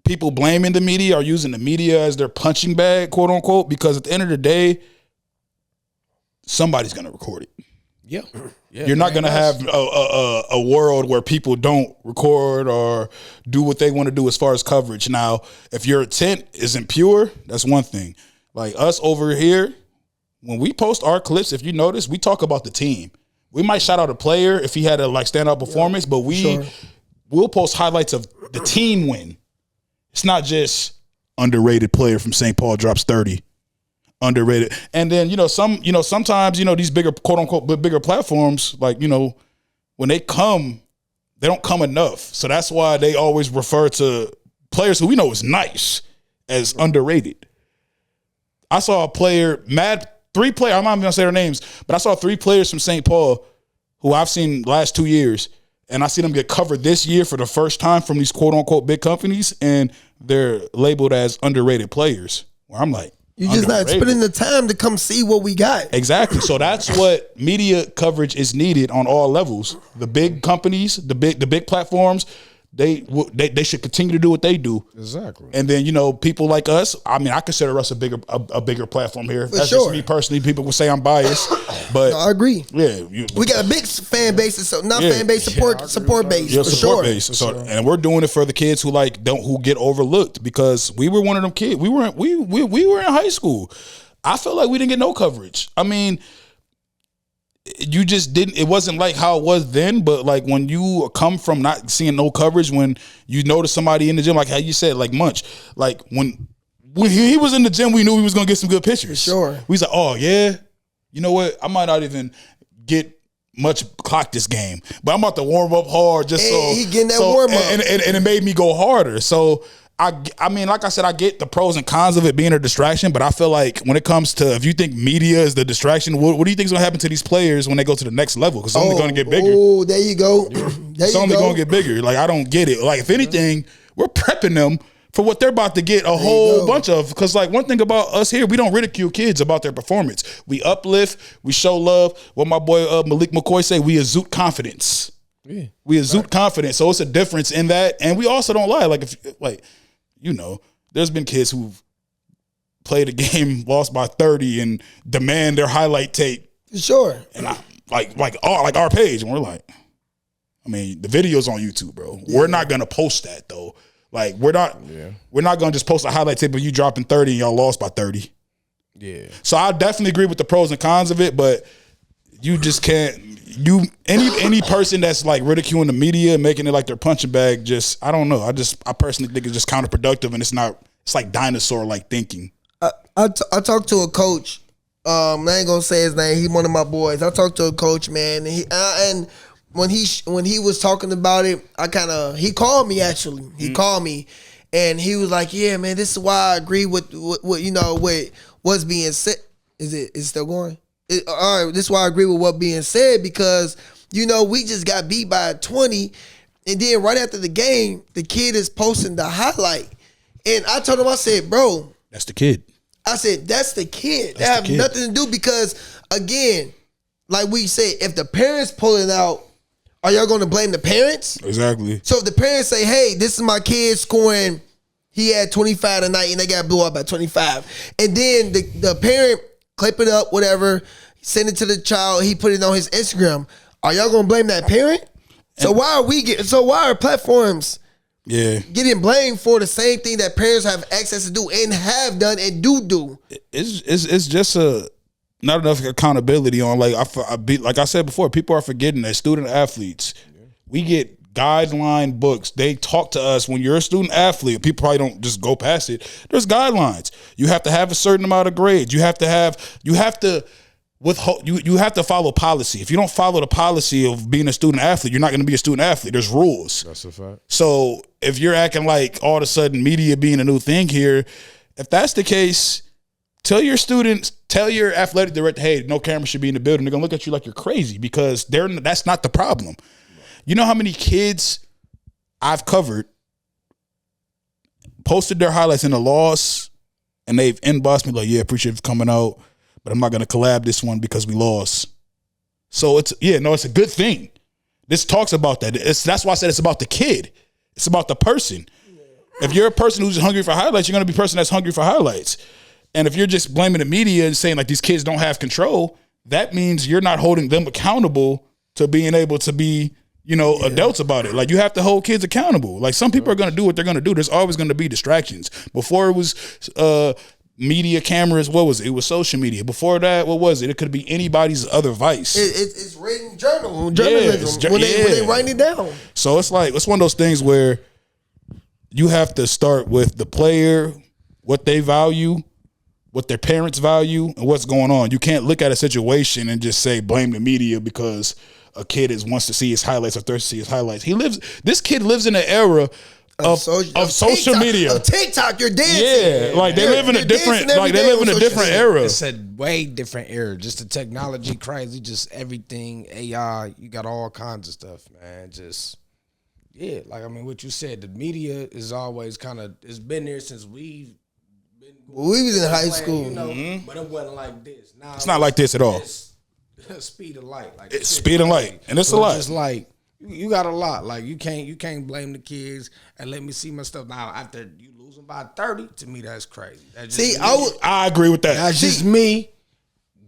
Speaker 1: people blaming the media or using the media as their punching bag, quote unquote, because at the end of the day, somebody's gonna record it.
Speaker 2: Yeah.
Speaker 1: You're not going to have a world where people don't record or do what they want to do as far as coverage. Now, if your intent isn't pure, that's one thing. Like us over here, when we post our clips, if you notice, we talk about the team. We might shout out a player if he had a like standout performance, but we'll post highlights of the team win. It's not just underrated player from St. Paul drops 30. Underrated. And then, sometimes, these bigger, quote unquote, bigger platforms, like, when they come, they don't come enough. So that's why they always refer to players who we know is nice as underrated. I saw a player, three players, I'm not even going to say their names, but I saw 3 players from St. Paul who I've seen last 2 years, and I see them get covered this year for the first time from these quote unquote big companies, and they're labeled as underrated players. Where I'm like,
Speaker 3: you're just not spending the time to come see what we got.
Speaker 1: Exactly. So that's what media coverage is needed on all levels. The big companies, the big platforms, they should continue to do what they do.
Speaker 2: Exactly.
Speaker 1: And then, people like us, I mean, I consider us a bigger platform here. That's
Speaker 3: sure.
Speaker 1: just me personally. People will say I'm biased, but
Speaker 3: no, I agree.
Speaker 1: Yeah.
Speaker 3: We got a big fan base, so not fan base, support base.
Speaker 1: Yeah,
Speaker 3: for
Speaker 1: support
Speaker 3: sure.
Speaker 1: base. So, and we're doing it for the kids who who get overlooked, because we were one of them kids. We were in high school. I felt like we didn't get no coverage. I mean, you just didn't. It wasn't like how it was then, but like when you come from not seeing no coverage, when you notice somebody in the gym, like how you said, like Munch, like when he was in the gym, we knew he was gonna get some good pictures.
Speaker 3: For sure.
Speaker 1: We was like, oh yeah, you know what? I might not even get much clock this game, but I'm about to warm up hard just
Speaker 3: he getting that warm up,
Speaker 1: and it made me go harder. So. I mean, like I said, I get the pros and cons of it being a distraction, but I feel like when it comes to, if you think media is the distraction, what do you think is going to happen to these players when they go to the next level? Because it's only going to get bigger.
Speaker 3: Oh, there you go.
Speaker 1: It's only going to get bigger. Like, I don't get it. Like, if anything, we're prepping them for what they're about to get a whole bunch of. Because, like, one thing about us here, we don't ridicule kids about their performance. We uplift, we show love. What my boy Malik McCoy say, we exude confidence. Yeah. We exude confidence. So it's a difference in that. And we also don't lie. There's been kids who've played a game, lost by 30, and demand their highlight tape.
Speaker 3: Sure.
Speaker 1: And I like our page, and we're like, I mean, the video's on YouTube, bro. Yeah. We're not gonna post that though. Like, we're not gonna just post a highlight tape of you dropping 30 and y'all lost by 30.
Speaker 2: Yeah.
Speaker 1: So I definitely agree with the pros and cons of it, but you just can't. Any person that's like ridiculing the media, making it like their punching bag, just, I don't know. I personally think it's just counterproductive, and it's like dinosaur like thinking.
Speaker 3: I talked to a coach. I ain't gonna say his name. He's one of my boys. I talked to a coach, man, and when he was talking about it, he called me actually. He called me, and he was like, "Yeah, man, this is why I agree with what's being said." Is it still going? All right, this is why I agree with what being said, because, we just got beat by 20, and then right after the game, the kid is posting the highlight. And I told him, I said, bro.
Speaker 1: That's the kid.
Speaker 3: I said, that's the kid. That have nothing to do, because, again, like we said, if the parents pull it out, are y'all going to blame the parents?
Speaker 1: Exactly.
Speaker 3: So if the parents say, hey, this is my kid scoring, he had 25 tonight, and they got blew up by 25. And then the parent clip it up, whatever, send it to the child, he put it on his Instagram. Are y'all gonna blame that parent? So why are platforms getting blamed for the same thing that parents have access to do and have done and do?
Speaker 1: It's just not enough accountability on, like I said before, people are forgetting that student athletes, we get guideline books. They talk to us. When you're a student athlete, people probably don't just go past it. There's guidelines. You have to have a certain amount of grades. You have to follow policy. If you don't follow the policy of being a student athlete, you're not going to be a student athlete. There's rules.
Speaker 2: That's a fact.
Speaker 1: So if you're acting like all of a sudden media being a new thing here, if that's the case, tell your athletic director, hey, no camera should be in the building. They're going to look at you like you're crazy, because that's not the problem. You know how many kids I've covered posted their highlights in the loss, and they've inboxed me like, yeah, appreciate it coming out, but I'm not going to collab this one because we lost. So it's a good thing. This talks about that. That's why I said it's about the kid. It's about the person. If you're a person who's hungry for highlights, you're going to be a person that's hungry for highlights. And if you're just blaming the media and saying like these kids don't have control, that means you're not holding them accountable to being able to be, adults about it. Like, you have to hold kids accountable. Like, some people are going to do what they're going to do. There's always going to be distractions. Before it was media cameras. What was it? It was social media. Before that, what was it? It could be anybody's other vice.
Speaker 3: It's written journalism when they write it down.
Speaker 1: So it's like, it's one of those things where you have to start with the player, what they value, what their parents value, and what's going on. You can't look at a situation and just say blame the media because a kid wants to see his highlights or thirsty to see his highlights. This kid lives in an era of social media,
Speaker 3: of TikTok. You're dancing.
Speaker 1: Yeah, like they live in a different era.
Speaker 2: It's a way different era. Just the technology crazy, just everything AI. You got all kinds of stuff, man. Just like I mean, what you said. The media is always kind of. It's been there since we
Speaker 3: was in high school,
Speaker 2: you know, but it wasn't like this. Now
Speaker 1: it's not like this at all.
Speaker 2: Speed of light, like
Speaker 1: it's speed of light, and it's a lot.
Speaker 2: Just like you got a lot. Like you can't blame the kids and let me see my stuff now. After you losing by 30, to me that's crazy. That's just
Speaker 1: I agree with that.
Speaker 2: That's just me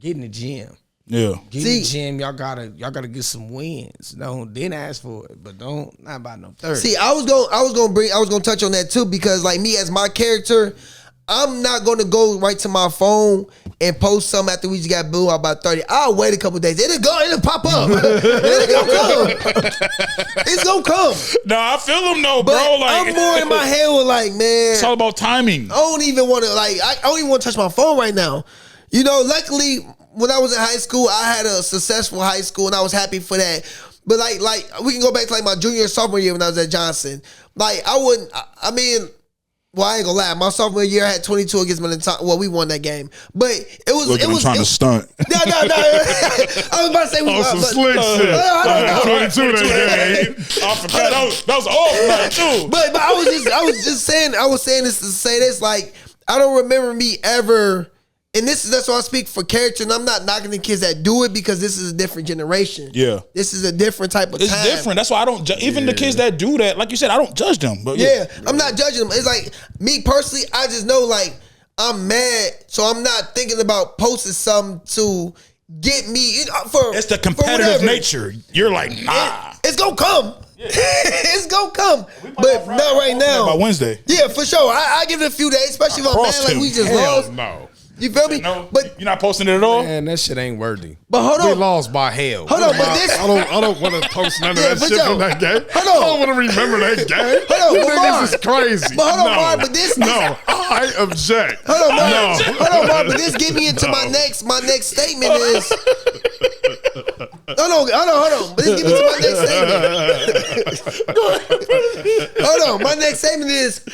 Speaker 2: getting the gym.
Speaker 1: Yeah,
Speaker 2: the gym. Y'all gotta get some wins. Didn't ask for it, but not about no 30.
Speaker 3: See, I was gonna touch on that too, because like me as my character, I'm not gonna go right to my phone and post something after we just got blew out by 30. I'll wait a couple days. It'll pop up. It's gonna come.
Speaker 1: No, I feel them though,
Speaker 3: but
Speaker 1: bro. Like
Speaker 3: I'm more in my head with like, man,
Speaker 1: it's all about timing.
Speaker 3: I don't even want to I don't even want to touch my phone right now. You know, luckily when I was in high school, I had a successful high school and I was happy for that. But like we can go back to like my junior and sophomore year when I was at Johnson. Like I mean, well, I ain't gonna lie. My sophomore year, I had 22 against Minnetonka. Well, we won that game, but it was
Speaker 1: trying to stunt.
Speaker 3: No. I was about to say we won.
Speaker 1: Some slick shit. 22 that game. I forgot that was off night too.
Speaker 3: But I was saying this to say this. Like, I don't remember me ever. And that's why I speak for character, and I'm not knocking the kids that do it because this is a different generation.
Speaker 1: Yeah,
Speaker 3: this is a different type of time.
Speaker 1: It's different. That's why I don't even the kids that do that. Like you said, I don't judge them. But
Speaker 3: I'm not judging them. It's like me personally, I just know like I'm mad, so I'm not thinking about posting something to get me.
Speaker 1: It's the competitive nature. You're like, nah,
Speaker 3: it's gonna come. Yeah. It's gonna come, but not right now.
Speaker 1: By Wednesday.
Speaker 3: Yeah, for sure. I give it a few days, especially if I'm mad like we just lost.
Speaker 2: No.
Speaker 3: You feel me?
Speaker 1: No,
Speaker 3: but
Speaker 1: you're not posting it at all.
Speaker 2: Man, that shit ain't worthy.
Speaker 3: But hold on,
Speaker 2: we lost by hell.
Speaker 3: Hold on, but this
Speaker 2: I don't want to post none of that shit from that game.
Speaker 3: Hold on,
Speaker 2: I don't want to remember that game.
Speaker 3: Hold on,
Speaker 2: you niggas is crazy.
Speaker 3: But hold on, Mark, but this
Speaker 2: I object.
Speaker 3: Hold on, Mark. Hold on, Mark, but this get me into my next statement is. Hold on. But this get me to my next statement. Hold on, my next statement is: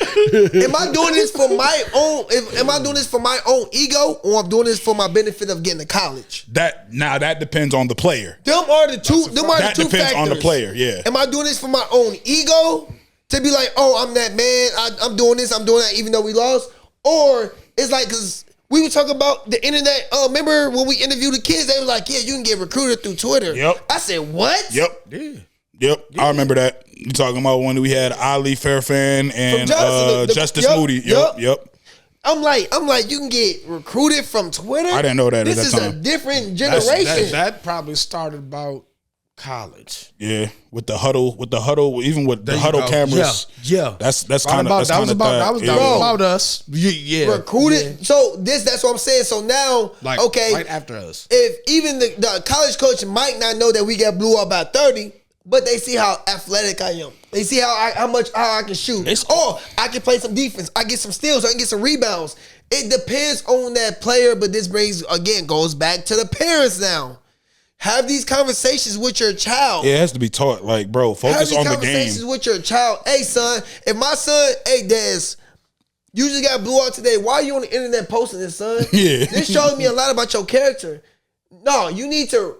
Speaker 3: am I doing this for my own? Am I doing this for my own ego, or I'm doing this for my benefit of getting to college?
Speaker 1: That depends on the player.
Speaker 3: Them are the two.
Speaker 1: That depends
Speaker 3: factors.
Speaker 1: on the player. Yeah.
Speaker 3: Am I doing this for my own ego to be like, oh, I'm that man. I'm doing this. I'm doing that, even though we lost, or it's like because. We were talking about the internet. Remember when we interviewed the kids? They were like, "Yeah, you can get recruited through Twitter."
Speaker 1: Yep.
Speaker 3: I said, "What?"
Speaker 1: Yep.
Speaker 2: Yeah.
Speaker 1: Yep. I remember that. You talking about when we had Ali Fairfan and Justice Moody. Yep.
Speaker 3: I'm like, you can get recruited from Twitter.
Speaker 1: I didn't know that.
Speaker 3: This
Speaker 1: at that time.
Speaker 3: is a different generation.
Speaker 2: That probably started about college.
Speaker 1: Yeah, with the huddle, even with the huddle cameras.
Speaker 3: Yeah.
Speaker 1: That's kind of that was
Speaker 2: about us. Yeah,
Speaker 3: recruited.
Speaker 2: Yeah.
Speaker 3: So that's what I'm saying. So now,
Speaker 2: like,
Speaker 3: okay,
Speaker 2: right after us.
Speaker 3: If even the college coach might not know that we got blew up by 30, but they see how athletic I am. They see how I can shoot. I can play some defense. I get some steals. I can get some rebounds. It depends on that player, but this goes back to the parents now. Have these conversations with your child.
Speaker 1: Yeah, it has to be taught. Like, bro, focus on the game. Have these conversations
Speaker 3: with your child. Hey, son, if my son, hey, Des, you just got blew out today. Why are you on the internet posting this, son?
Speaker 1: Yeah.
Speaker 3: This shows me a lot about your character. No, you need to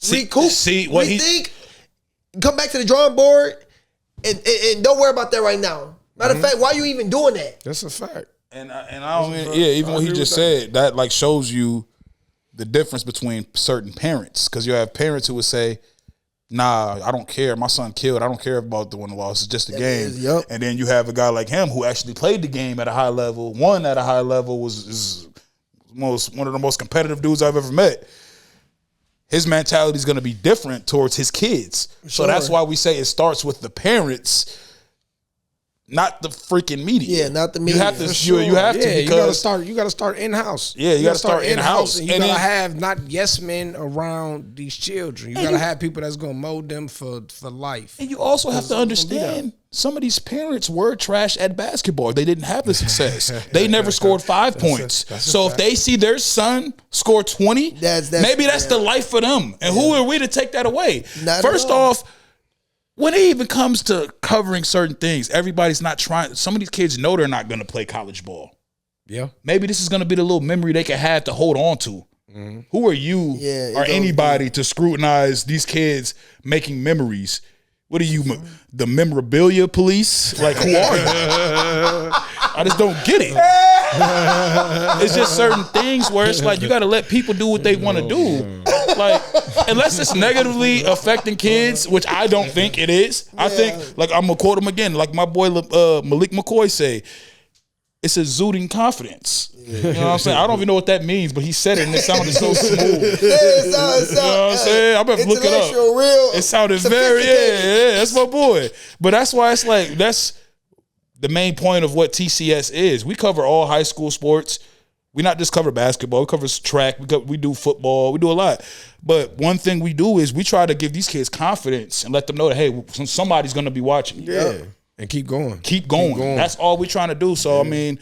Speaker 3: recoup, rethink, come back to the drawing board, and don't worry about that right now. Matter of fact, why are you even doing that?
Speaker 2: That's a fact.
Speaker 1: And I don't mean, even what he just said, that like shows you the difference between certain parents, because you have parents who would say, nah, I don't care. My son killed. I don't care about the win or loss. It's just a game.
Speaker 3: Yep.
Speaker 1: And then you have a guy like him who actually played the game at a high level, won at a high level, is one of the most competitive dudes I've ever met. His mentality is going to be different towards his kids.
Speaker 3: Sure.
Speaker 1: So that's why we say it starts with the parents. not the freaking media.
Speaker 3: Yeah, not the media.
Speaker 1: You have to.
Speaker 3: For
Speaker 1: You have to. Because
Speaker 2: you gotta start in house.
Speaker 1: Yeah, you gotta start in-house.
Speaker 2: And you gotta have not yes men around these children. You gotta have people that's gonna mold them for life.
Speaker 1: And you also have to understand, some of these parents were trash at basketball. They didn't have the success. They never scored 5 points. So if they see their son score 20, maybe that's the life for them. And who are we to take that away? First off, when it even comes to covering certain things, everybody's not trying. Some of these kids know they're not going to play college ball.
Speaker 2: Yeah.
Speaker 1: Maybe this is going to be the little memory they can have to hold on to. Mm-hmm. Who are you or anybody to scrutinize these kids making memories? What are you, the memorabilia police? Like, who are you? I just don't get it. It's just certain things where it's like you got to let people do what they want to do. Like, unless it's negatively affecting kids, which I don't think it is. I think, like, I'm gonna quote him again, like my boy Malik McCoy say, it's exuding confidence. You know what I'm saying? I don't even know what that means, but he said it and it sounded so smooth. You know what I'm saying? I better look it up.
Speaker 3: Real,
Speaker 1: it sounded very, yeah, that's my boy. But that's why it's like, that's the main point of what TCS is. We cover all high school sports. We not just cover basketball. We cover track. We do football. We do a lot. But one thing we do is we try to give these kids confidence and let them know that, hey, somebody's going to be watching.
Speaker 2: Yeah. And keep going.
Speaker 1: Keep going. That's all we're trying to do. So, I mean.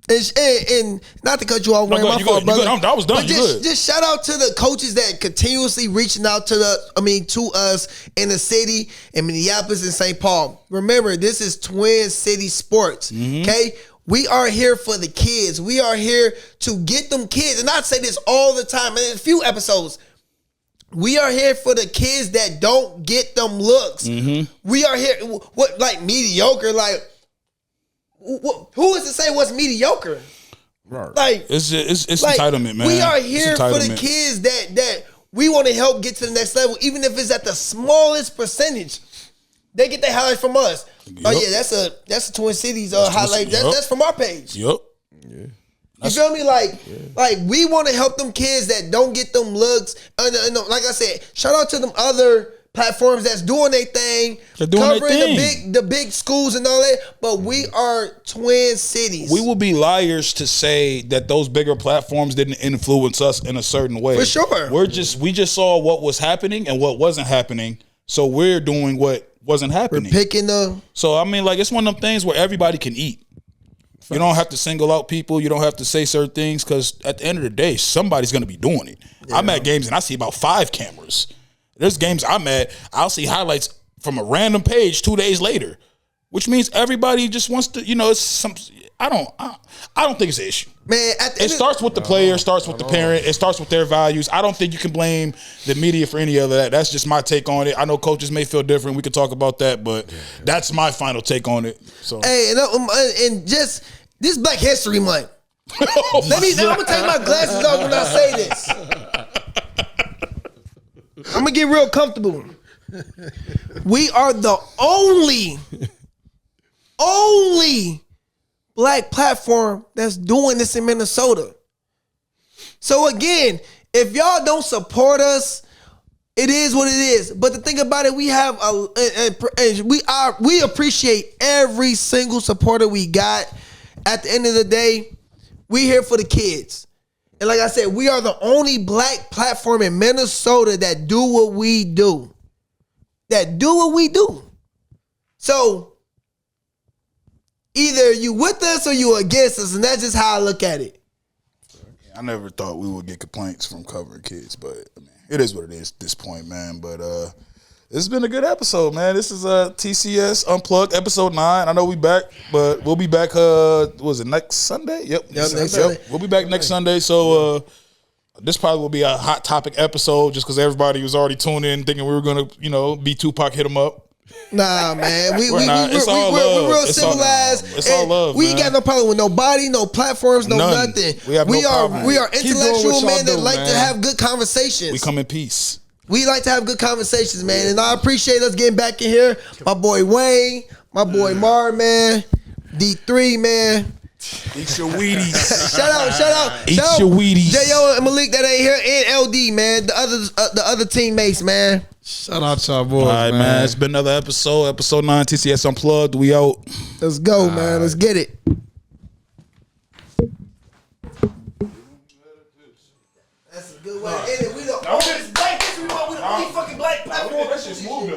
Speaker 3: And not to cut you off, my fault, brother.
Speaker 1: I was done.
Speaker 3: But just shout out to the coaches that continuously reaching out to us in the city, in Minneapolis and St. Paul. Remember, this is Twin City Sports. Okay? We are here for the kids. We are here to get them kids. And I say this all the time in a few episodes. We are here for the kids that don't get them looks. We are here, what, like mediocre, like, who is to say what's mediocre?
Speaker 2: Right.
Speaker 3: Like
Speaker 1: it's entitlement, man.
Speaker 3: We are here for the kids that we want to help get to the next level, even if it's at the smallest percentage. They get their highlights from us. Yep. Oh yeah, that's a Twin Cities highlight. That's from our page.
Speaker 1: Yep. Yeah.
Speaker 3: You feel me? Like we want to help them kids that don't get them looks. Like I said, shout out to them other platforms that's doing their thing, covering the big schools and all that. But we are Twin Cities.
Speaker 1: We will be liars to say that those bigger platforms didn't influence us in a certain way.
Speaker 3: For sure.
Speaker 1: We just saw what was happening and what wasn't happening. So we're doing what wasn't happening.
Speaker 3: We're picking them. So
Speaker 1: I mean, like, it's one of them things where everybody can eat. You don't have to single out people. You don't have to say certain things, because at the end of the day, somebody's going to be doing it. Yeah. I'm at games and I see about 5 cameras. There's games I'm at, I'll see highlights from a random page 2 days later, which means everybody just wants to, it's some. I don't think it's an issue.
Speaker 3: Man,
Speaker 1: it starts with the player, starts with the parent, it starts with their values. I don't think you can blame the media for any of that. That's just my take on it. I know coaches may feel different. We could talk about that, but that's my final take on it. So,
Speaker 3: hey, and just this Black History Month. I'm gonna take my glasses off when I say this. I'm gonna get real comfortable. We are the only Black platform that's doing this in Minnesota. So again, if y'all don't support us, it is what it is. But the thing about it, we have we appreciate every single supporter we got. At the end of the day, we here for the kids. And like I said, we are the only Black platform in Minnesota that do what we do. So either you with us or you against us, and that's just how I look at it.
Speaker 1: I never thought we would get complaints from covering kids, but I mean, it is what it is at this point, man. But this has been a good episode, man. This is TCS Unplugged, episode 9. I know we back, but we'll be back, was it next Sunday? Yep, next Sunday. We'll be back next Sunday, so this probably will be a hot topic episode just because everybody was already tuned in thinking we were going to, be Tupac, hit him up.
Speaker 3: Nah, man. We're
Speaker 1: real
Speaker 3: civilized.
Speaker 1: It's all love.
Speaker 3: We ain't got no problem with nobody, no platforms, nothing.
Speaker 1: We have no problem.
Speaker 3: We are intellectual men that like to have good conversations.
Speaker 1: We come in peace.
Speaker 3: We like to have good conversations, man. And I appreciate us getting back in here. My boy Wayne, my boy Mar, man. D3, man.
Speaker 1: Eat your Wheaties.
Speaker 3: Shout out.
Speaker 1: Eat
Speaker 3: shout out
Speaker 1: your Wheaties.
Speaker 3: J.O. and Malik that ain't here, and LD, man. The other teammates, man.
Speaker 4: Shout out y'all boys,
Speaker 1: All right, man. It's been another episode 9 TCS Unplugged. We out.
Speaker 3: Let's go, man. Let's get it. That's a good way to end it. We the only black. We the only fucking black platform.
Speaker 1: That shit's moving.